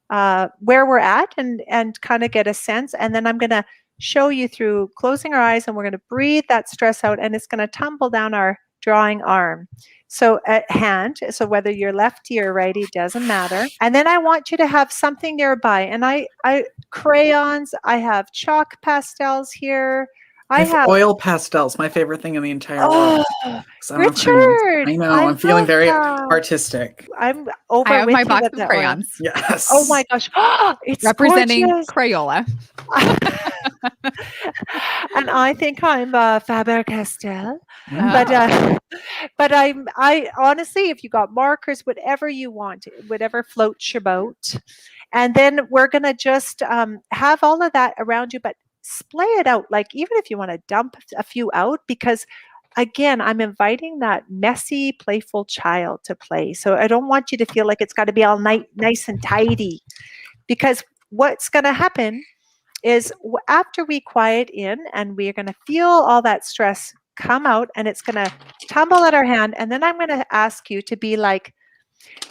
where we're at and kind of get a sense. And then I'm going to show you through closing our eyes, and we're going to breathe that stress out, and it's going to tumble down our drawing arm. So at hand, so whether you're lefty or righty, doesn't matter. And then I want you to have something nearby. And I crayons, I have chalk pastels here. I have oil pastels, my favorite thing in the entire world. Richard, I know, I'm feeling very artistic. I'm over. I have my box of crayons. Yes. Oh my gosh, it's representing gorgeous. Crayola. And I think I'm Faber-Castell, but I honestly, if you got markers, whatever you want, whatever floats your boat, and then we're gonna just have all of that around you, but splay it out. Like, even if you want to dump a few out, because again, I'm inviting that messy, playful child to play. So I don't want you to feel like it's got to be all nice and tidy, because what's going to happen is after we quiet in, and we're going to feel all that stress come out, and it's going to tumble at our hand. And then I'm going to ask you to be like,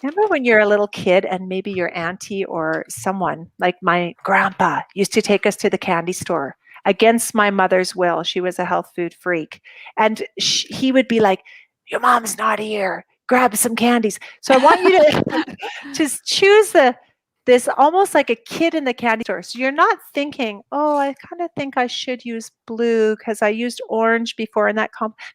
remember when you're a little kid and maybe your auntie or someone, like my grandpa used to take us to the candy store against my mother's will. She was a health food freak. And he would be like, your mom's not here. Grab some candies. So I want you to just choose the this almost like a kid in the candy store. So you're not thinking, oh, I kind of think I should use blue because I used orange before and that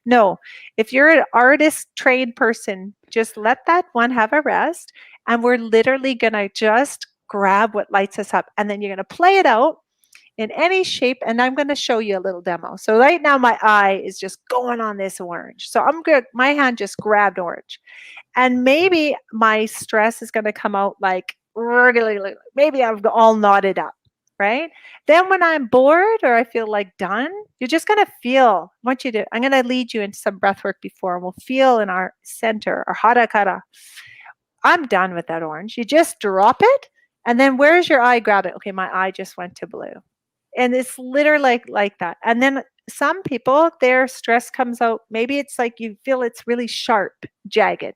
no. If you're an artist trained person, just let that one have a rest. And we're literally going to just grab what lights us up. And then you're going to play it out in any shape. And I'm going to show you a little demo. So right now my eye is just going on this orange. So I'm good. My hand just grabbed orange. And maybe my stress is going to come out like, maybe I'm all knotted up, right? Then when I'm bored or I feel like done, you're just going to feel, I'm going to lead you into some breath work before, and we'll feel in our center, our harakara. I'm done with that orange. You just drop it. And then where's your eye? Grab it. Okay, my eye just went to blue. And it's literally like that. And then some people, their stress comes out. Maybe it's like you feel it's really sharp, jagged.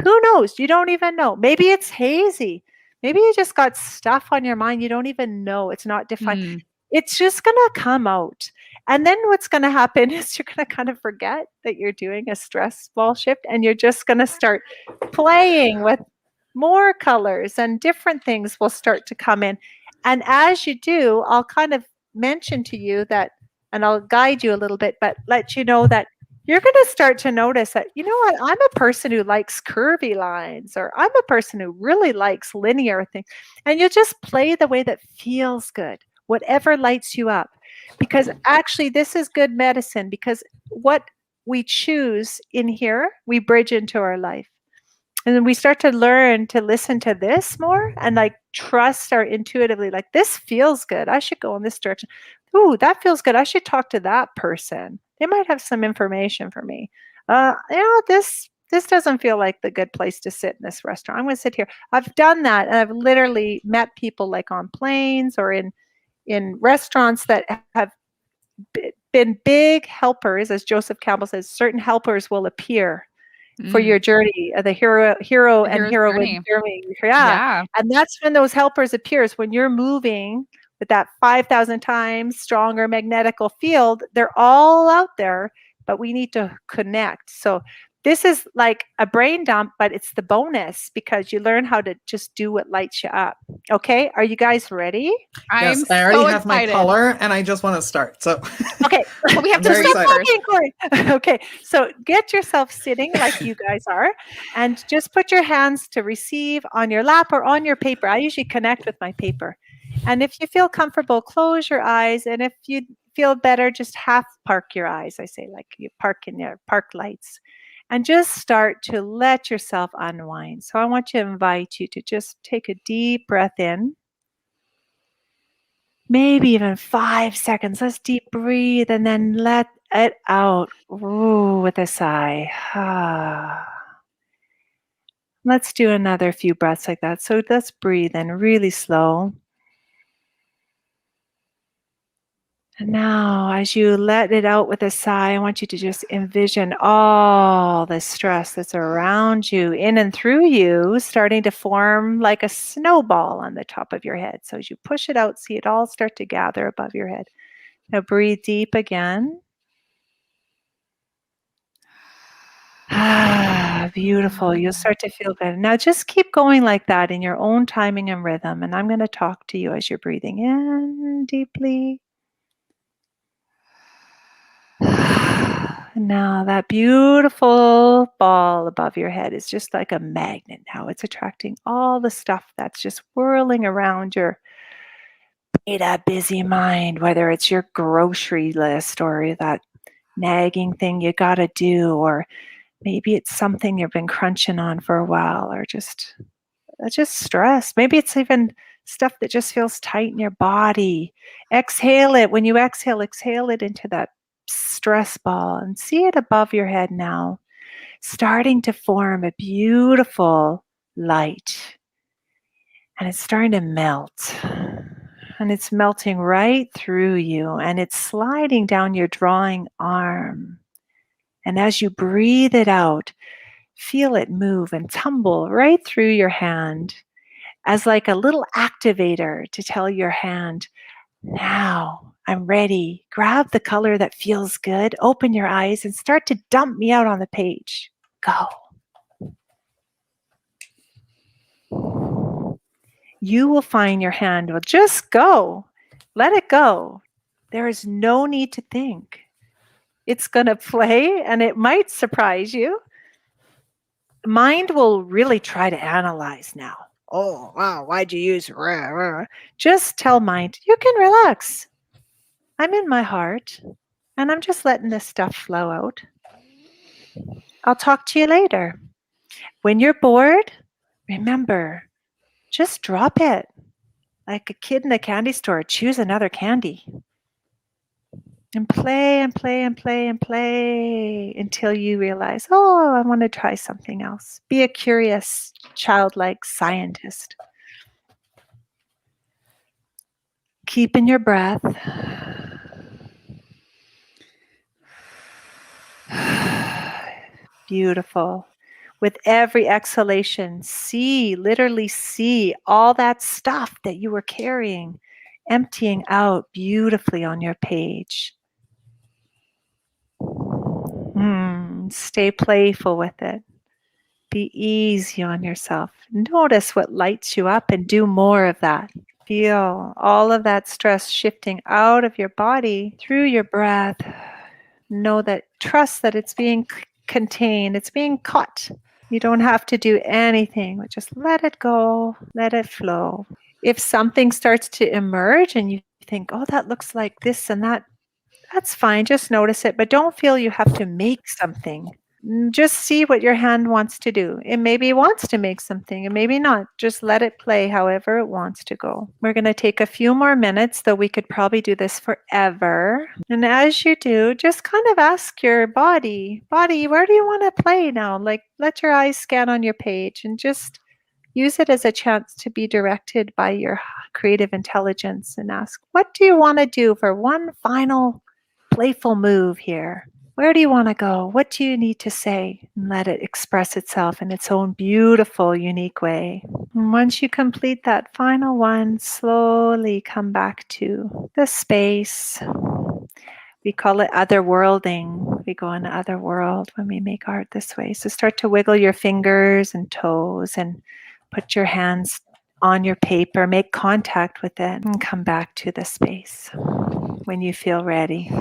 Who knows? You don't even know. Maybe it's hazy. Maybe you just got stuff on your mind. You don't even know. It's not defined. It's just going to come out. And then what's going to happen is you're going to kind of forget that you're doing a stress ball shift, and you're just going to start playing with more colors, and different things will start to come in. And as you do, I'll kind of mention to you that, and I'll guide you a little bit, but let you know that you're going to start to notice that, you know what, I'm a person who likes curvy lines, or I'm a person who really likes linear things. And you'll just play the way that feels good, whatever lights you up. Because actually, this is good medicine, because what we choose in here, we bridge into our life. And then we start to learn to listen to this more and like trust our intuitively, like, this feels good. I should go in this direction. Ooh, that feels good. I should talk to that person. They might have some information for me. This doesn't feel like the good place to sit in this restaurant. I'm going to sit here. I've done that. And I've literally met people like on planes or in restaurants that have been big helpers. As Joseph Campbell says, certain helpers will appear for your journey, the hero and heroine journey. Yeah. And that's when those helpers appears. When you're moving with that 5,000 times stronger magnetical field, they're all out there, but we need to connect. So this is like a brain dump, but it's the bonus, because you learn how to just do what lights you up. Okay, are you guys ready? Yes, I already have my color, and I just want to start. So okay, well, we have to start first. Okay, so get yourself sitting like you guys are, and just put your hands to receive on your lap or on your paper. I usually connect with my paper. And if you feel comfortable, close your eyes. And if you feel better, just half park your eyes. I say, like you park in your park lights. And just start to let yourself unwind. So I want to invite you to just take a deep breath in. Maybe even 5 seconds. Let's deep breathe and then let it out. Ooh, with a sigh. Let's do another few breaths like that. So let's breathe in really slow. And now, as you let it out with a sigh, I want you to just envision all the stress that's around you, in and through you, starting to form like a snowball on the top of your head. So as you push it out, see it all start to gather above your head. Now breathe deep again. Beautiful. You'll start to feel good. Now just keep going like that in your own timing and rhythm. And I'm going to talk to you as you're breathing in deeply. Now that beautiful ball above your head is just like a magnet now. It's attracting all the stuff that's just whirling around your busy mind, whether it's your grocery list or that nagging thing you got to do, or maybe it's something you've been crunching on for a while, or just stress. Maybe it's even stuff that just feels tight in your body. Exhale it. When you exhale it into that stress ball and see it above your head now, starting to form a beautiful light. And it's starting to melt. And it's melting right through you, and it's sliding down your drawing arm. And as you breathe it out, feel it move and tumble right through your hand as like a little activator to tell your hand, now I'm ready. Grab the color that feels good, open your eyes, and start to dump me out on the page. Go. you will find your hand will just go. Let it go. There is no need to think. It's going to play and it might surprise you. Mind will really try to analyze now. Oh, wow, why'd you use rah, rah? Just tell mind, you can relax. I'm in my heart and I'm just letting this stuff flow out. I'll talk to you later. When you're bored, remember, just drop it. Like a kid in a candy store, choose another candy. And play and play and play and play until you realize, oh, I want to try something else. Be a curious, childlike scientist. Keeping your breath. Beautiful. With every exhalation, literally see all that stuff that you were carrying, emptying out beautifully on your page. Stay playful with it. Be easy on yourself. Notice what lights you up and do more of that. Feel all of that stress shifting out of your body through your breath. Know that, trust that it's being contained, it's being caught. You don't have to do anything, but just let it go, let it flow. If something starts to emerge and you think, oh, that looks like this and that, that's fine. Just notice it, but don't feel you have to make something. Just see what your hand wants to do. It maybe wants to make something, and maybe not. Just let it play however it wants to go. We're going to take a few more minutes, though we could probably do this forever. And as you do, just kind of ask your body, where do you want to play now? Like, let your eyes scan on your page and just use it as a chance to be directed by your creative intelligence and ask, what do you want to do for one final playful move here? Where do you want to go? What do you need to say? And let it express itself in its own beautiful, unique way. And once you complete that final one, slowly come back to the space. We call it otherworlding. We go in the other world when we make art this way. So start to wiggle your fingers and toes and put your hands on your paper. Make contact with it and come back to the space when you feel ready.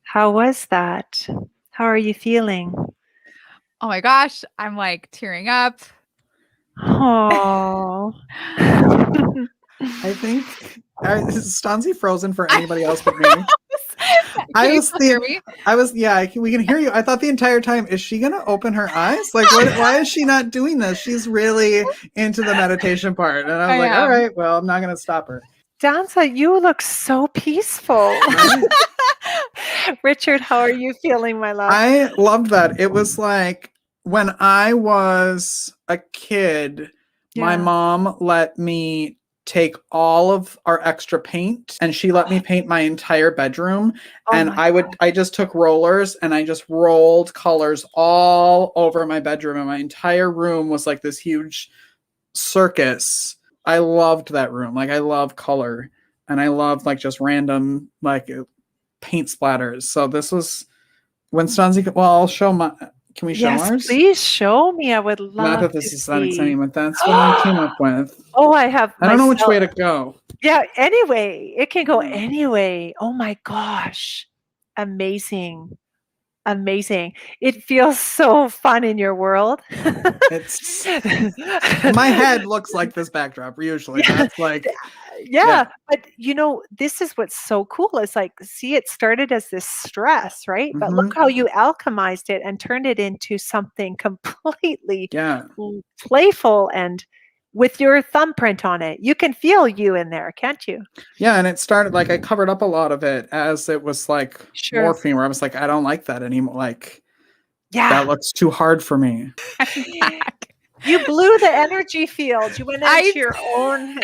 How was that? How are you feeling? Oh my gosh, I'm like tearing up. Oh. I think is Stanzi frozen for anybody else but me? Can you still hear me? We can hear you. I thought the entire time, is she gonna open her eyes? Like, why is she not doing this? She's really into the meditation part. And I was all right, well, I'm not gonna stop her. Danza, you look so peaceful. Richard, how are you feeling, my love? I loved that. It was like when I was a kid, my mom let me take all of our extra paint and she let me paint my entire bedroom. I just took rollers and I just rolled colors all over my bedroom, and my entire room was like this huge circus. I loved that room. Like, I love color and I love like just random like paint splatters. So this was when Stanzi, I'll show my, can we show ours? Please show me. I would love Not that this is that exciting, but that's what I came up with. Oh, I don't know which way to go. Yeah, anyway. It can go anyway. Oh my gosh. Amazing. It feels so fun in your world. It's my head looks like this backdrop usually. That's like but this is what's so cool. It's like, see, it started as this stress, right? But look how you alchemized it and turned it into something completely playful and with your thumbprint on it. You can feel you in there, can't you? Yeah, and it started like I covered up a lot of it as it was like morphine, where I was like, I don't like that anymore. Like, that looks too hard for me. You blew the energy field. You went into your own.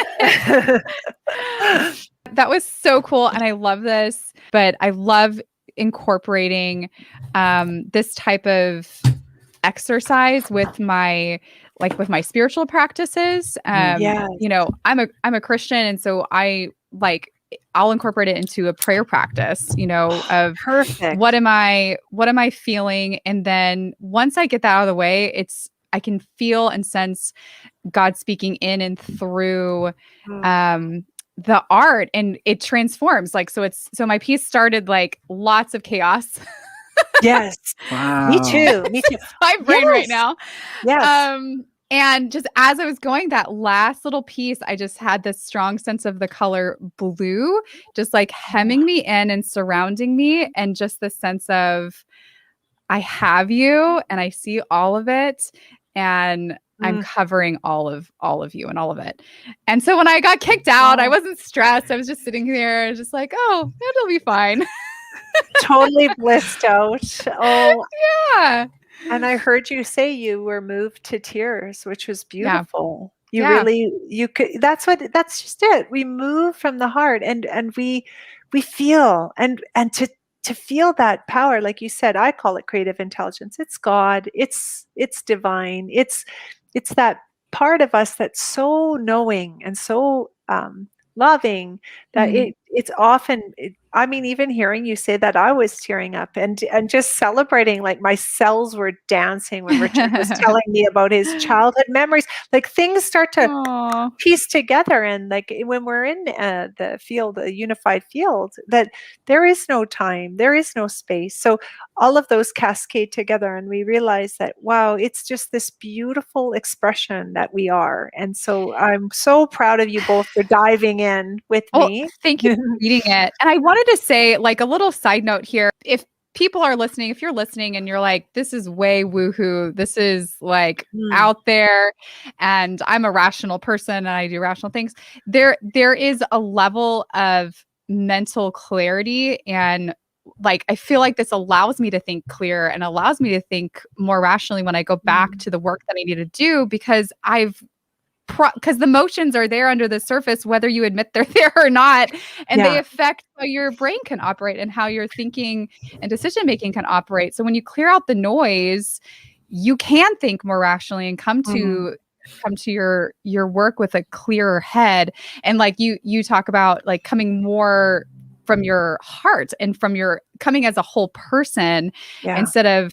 That was so cool. And I love this, but I love incorporating this type of exercise with my spiritual practices. I'm a Christian. And so I'll incorporate it into a prayer practice, of perfect. What am I feeling? And then once I get that out of the way, it's I can feel and sense God speaking in and through the art, and it transforms. Like, so my piece started like lots of chaos. Yes. Wow. Me too. Me too. My brain right now. Yes. And just as I was going that last little piece, I just had this strong sense of the color blue, just like hemming me in and surrounding me. And just the sense of, I have you and I see all of it. And I'm covering all of you and all of it. And so when I got kicked out, I wasn't stressed. I was just sitting there just like, oh, it'll be fine. Totally blissed out. Oh, yeah. And I heard you say you were moved to tears, which was beautiful. You Yeah. really, you could, that's just it. We move from the heart, and we feel, and to feel that power, like you said, I call it creative intelligence. It's God. It's divine. It's that part of us that's so knowing and so loving that it's often, I mean, even hearing you say that, I was tearing up and just celebrating, like my cells were dancing when Richard was telling me about his childhood memories. Like things start to piece together, and like when we're in the field, a unified field, that there is no time, there is no space. So all of those cascade together, and we realize that, wow, it's just this beautiful expression that we are. And so I'm so proud of you both for diving in with me. Thank you for reading it. And I wanted to say, like, a little side note here. If people are listening, if you're listening and you're like, this is way woohoo, this is like out there, and I'm a rational person and I do rational things, there is a level of mental clarity, and like I feel like this allows me to think clear and allows me to think more rationally when I go back to the work that I need to do, because because the emotions are there under the surface, whether you admit they're there or not, and they affect how your brain can operate and how your thinking and decision making can operate. So when you clear out the noise, you can think more rationally and come to your work with a clearer head. And like you talk about, like coming more from your heart and from your coming as a whole person instead of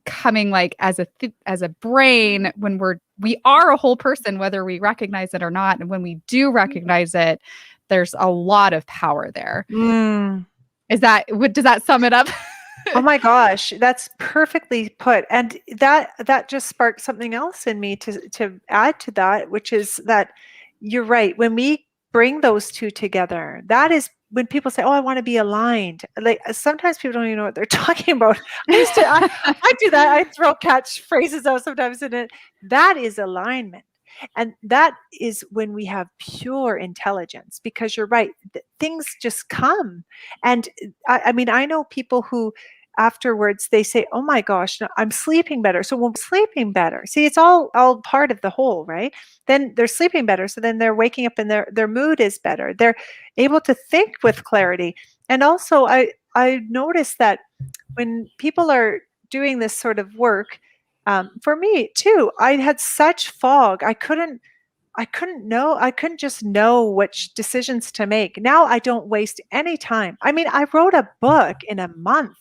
coming like as a brain, when we are a whole person, whether we recognize it or not. And when we do recognize it, there's a lot of power there. Does that sum it up? Oh my gosh, that's perfectly put. And that just sparked something else in me to add to that, which is that you're right. When we bring those two together, that is when people say, oh, I want to be aligned. Like sometimes people don't even know what they're talking about. I do that. I throw catchphrases out sometimes in it. That is alignment. And that is when we have pure intelligence, because you're right. Things just come. And I mean, I know people who afterwards they say, oh my gosh, no, I'm sleeping better. So when sleeping better, see, it's all part of the whole, right? Then they're sleeping better. So then they're waking up and their mood is better. They're able to think with clarity. And also I noticed that when people are doing this sort of work, for me too, I had such fog. I couldn't just know which decisions to make. Now I don't waste any time. I mean, I wrote a book in a month.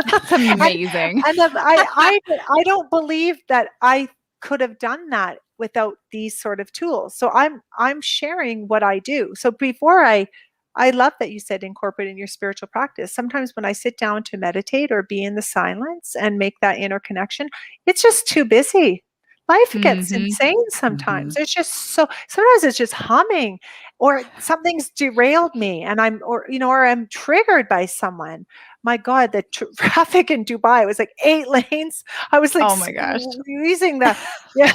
That's amazing. and I don't believe that I could have done that without these sort of tools. So I'm sharing what I do. So before I love that you said incorporate in your spiritual practice. Sometimes when I sit down to meditate or be in the silence and make that inner connection, it's just too busy. Life gets insane sometimes. It's just sometimes it's just humming, or something's derailed me and or I'm triggered by someone. My God, the traffic in Dubai was like 8 lanes. I was like, oh my gosh, using that. Yeah.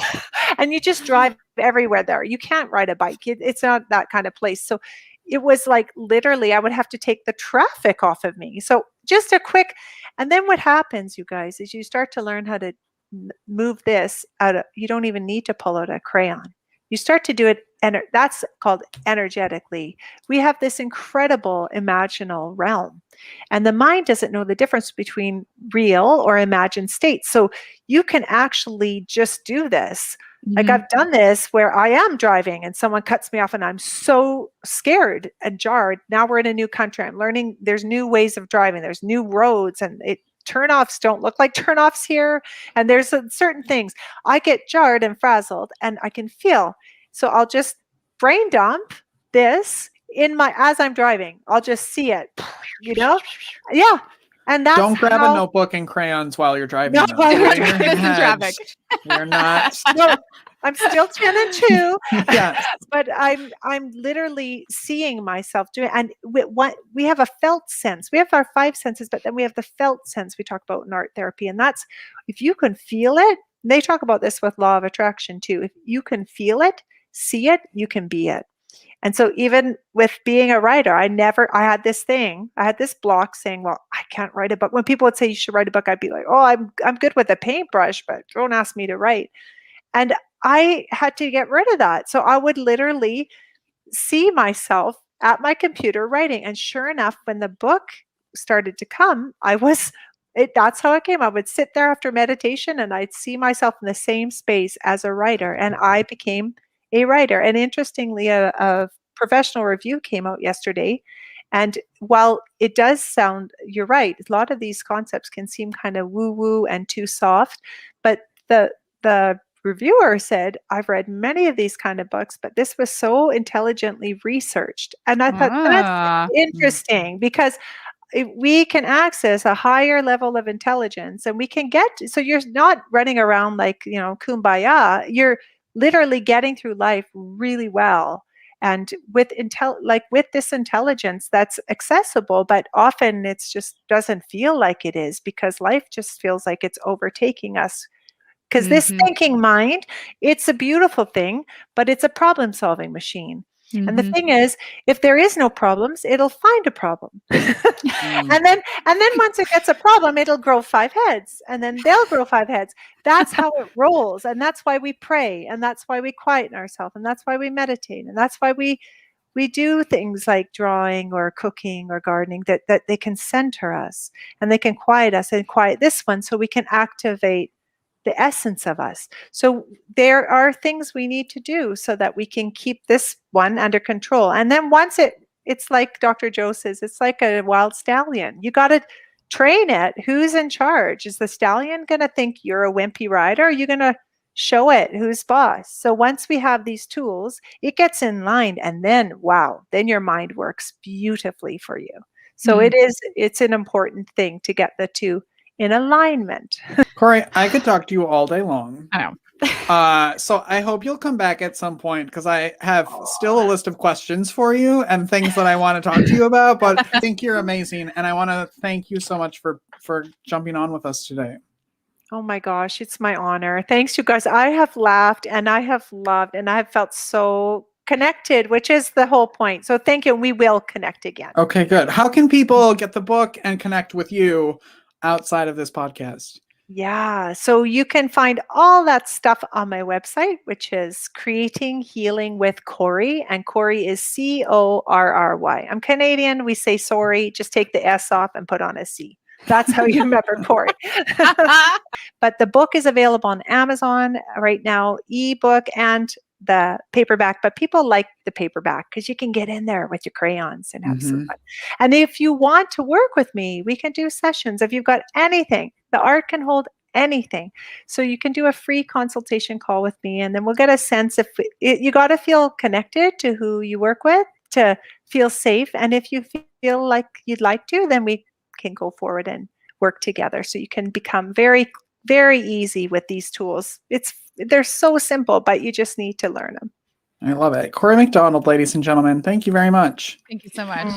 And you just drive everywhere there. You can't ride a bike. It's not that kind of place. So it was like literally I would have to take the traffic off of me. So just a quick, and then what happens, you guys, is you start to learn how to move this out of, you don't even need to pull out a crayon. You start to do it, and that's called energetically. We have this incredible imaginal realm, and the mind doesn't know the difference between real or imagined states. So you can actually just do this. Like I've done this where I am driving and someone cuts me off and I'm so scared and jarred. Now we're in a new country. I'm learning there's new ways of driving. There's new roads, and turnoffs don't look like turnoffs here. And there's certain things I get jarred and frazzled and I can feel. So I'll just brain dump this as I'm driving. I'll just see it, Yeah. And that's Don't grab a notebook and crayons while you're driving. No, while you're driving in traffic. We're not. No, I'm still 10 and 2. Yes. But I'm literally seeing myself doing, and we have a felt sense. We have our 5 senses, but then we have the felt sense we talk about in art therapy. And that's, if you can feel it, they talk about this with law of attraction too. If you can feel it, see it, you can be it. And so even with being a writer, I had this block saying, well, I can't write a book. When people would say you should write a book, I'd be like, oh, I'm good with a paintbrush, but don't ask me to write. And I had to get rid of that. So I would literally see myself at my computer writing. And sure enough, when the book started to come, that's how it came. I would sit there after meditation and I'd see myself in the same space as a writer. And I became a writer. And interestingly, a professional review came out yesterday. And while it does sound, you're right, a lot of these concepts can seem kind of woo-woo and too soft. But the reviewer said, I've read many of these kind of books, but this was so intelligently researched. And I thought that's interesting because we can access a higher level of intelligence and we can so you're not running around like, kumbaya. You're literally getting through life really well. And with this intelligence that's accessible, but often it's just doesn't feel like it is because life just feels like it's overtaking us. Because this thinking mind, it's a beautiful thing, but it's a problem-solving machine. And the thing is, if there is no problems, it'll find a problem. And then once it gets a problem, it'll grow 5 heads, and then they'll grow 5 heads. That's how it rolls. And that's why we pray, and that's why we quieten ourselves, and that's why we meditate, and that's why we do things like drawing or cooking or gardening that they can center us and they can quiet us and quiet this one so we can activate the essence of us. So there are things we need to do so that we can keep this one under control. And then once it's like Dr. Joe says, it's like a wild stallion. You got to train it. Who's in charge? Is the stallion going to think you're a wimpy rider? Or are you going to show it who's boss? So once we have these tools, it gets in line, and then, wow, then your mind works beautifully for you. So it's an important thing to get the two in alignment. Corry, I could talk to you all day long. I know. So I hope you'll come back at some point because I have still a list of questions for you and things that I want to talk to you about, but I think you're amazing. And I want to thank you so much for jumping on with us today. Oh my gosh, it's my honor. Thanks, you guys. I have laughed and I have loved and I have felt so connected, which is the whole point. So thank you. We will connect again. Okay, good. How can people get the book and connect with you outside of this podcast? Yeah, so you can find all that stuff on my website, which is Creating Healing with Corry, and Corry is Corry. I'm Canadian. We say sorry. Just take the S off and put on a C. That's how you remember Corry. But the book is available on Amazon right now, ebook and the paperback, but people like the paperback because you can get in there with your crayons and have some fun. And if you want to work with me, we can do sessions. If you've got anything, the art can hold anything. So you can do a free consultation call with me, and then we'll get a sense if you got to feel connected to who you work with to feel safe. And if you feel like you'd like to, then we can go forward and work together. So you can become very, very easy with these tools. They're so simple, but you just need to learn them. I love it. Corry MacDonald, ladies and gentlemen, thank you very much. Thank you so much.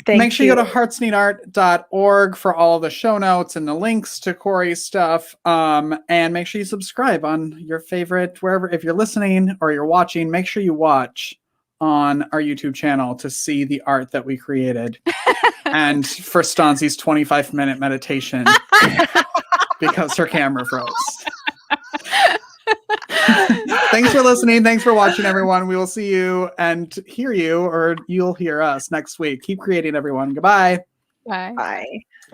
Make sure you go to heartsneedart.org for all of the show notes and the links to Corry's stuff. And make sure you subscribe on your favorite, wherever, if you're listening or you're watching, make sure you watch on our YouTube channel to see the art that we created. And for Stanzi's 25-minute meditation because her camera froze. Thanks for listening. Thanks for watching, everyone. We will see you and hear you, or you'll hear us next week. Keep creating, everyone. Goodbye. Bye. Bye.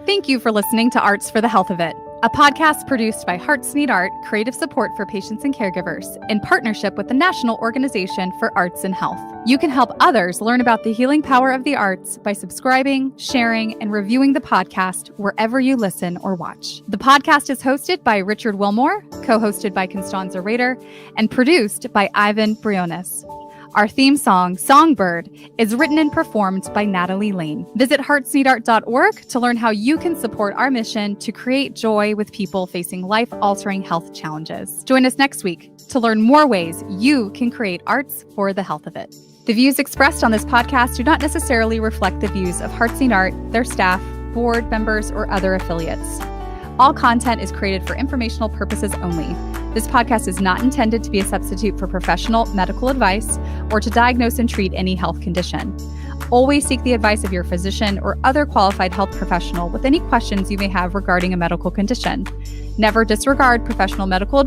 Thank you for listening to Arts for the Health of It. a podcast produced by Hearts Need Art, creative support for patients and caregivers, in partnership with the National Organization for Arts and Health. You can help others learn about the healing power of the arts by subscribing, sharing, and reviewing the podcast wherever you listen or watch. The podcast is hosted by Richard Wilmore, co-hosted by Constanza Rader, and produced by Ivan Briones. Our theme song, Songbird, is written and performed by Natalie Lane. Visit heartsneedart.org to learn how you can support our mission to create joy with people facing life-altering health challenges. Join us next week to learn more ways you can create arts for the health of it. The views expressed on this podcast do not necessarily reflect the views of Hearts Need Art, their staff, board members, or other affiliates. All content is created for informational purposes only. This podcast is not intended to be a substitute for professional medical advice or to diagnose and treat any health condition. Always seek the advice of your physician or other qualified health professional with any questions you may have regarding a medical condition. Never disregard professional medical advice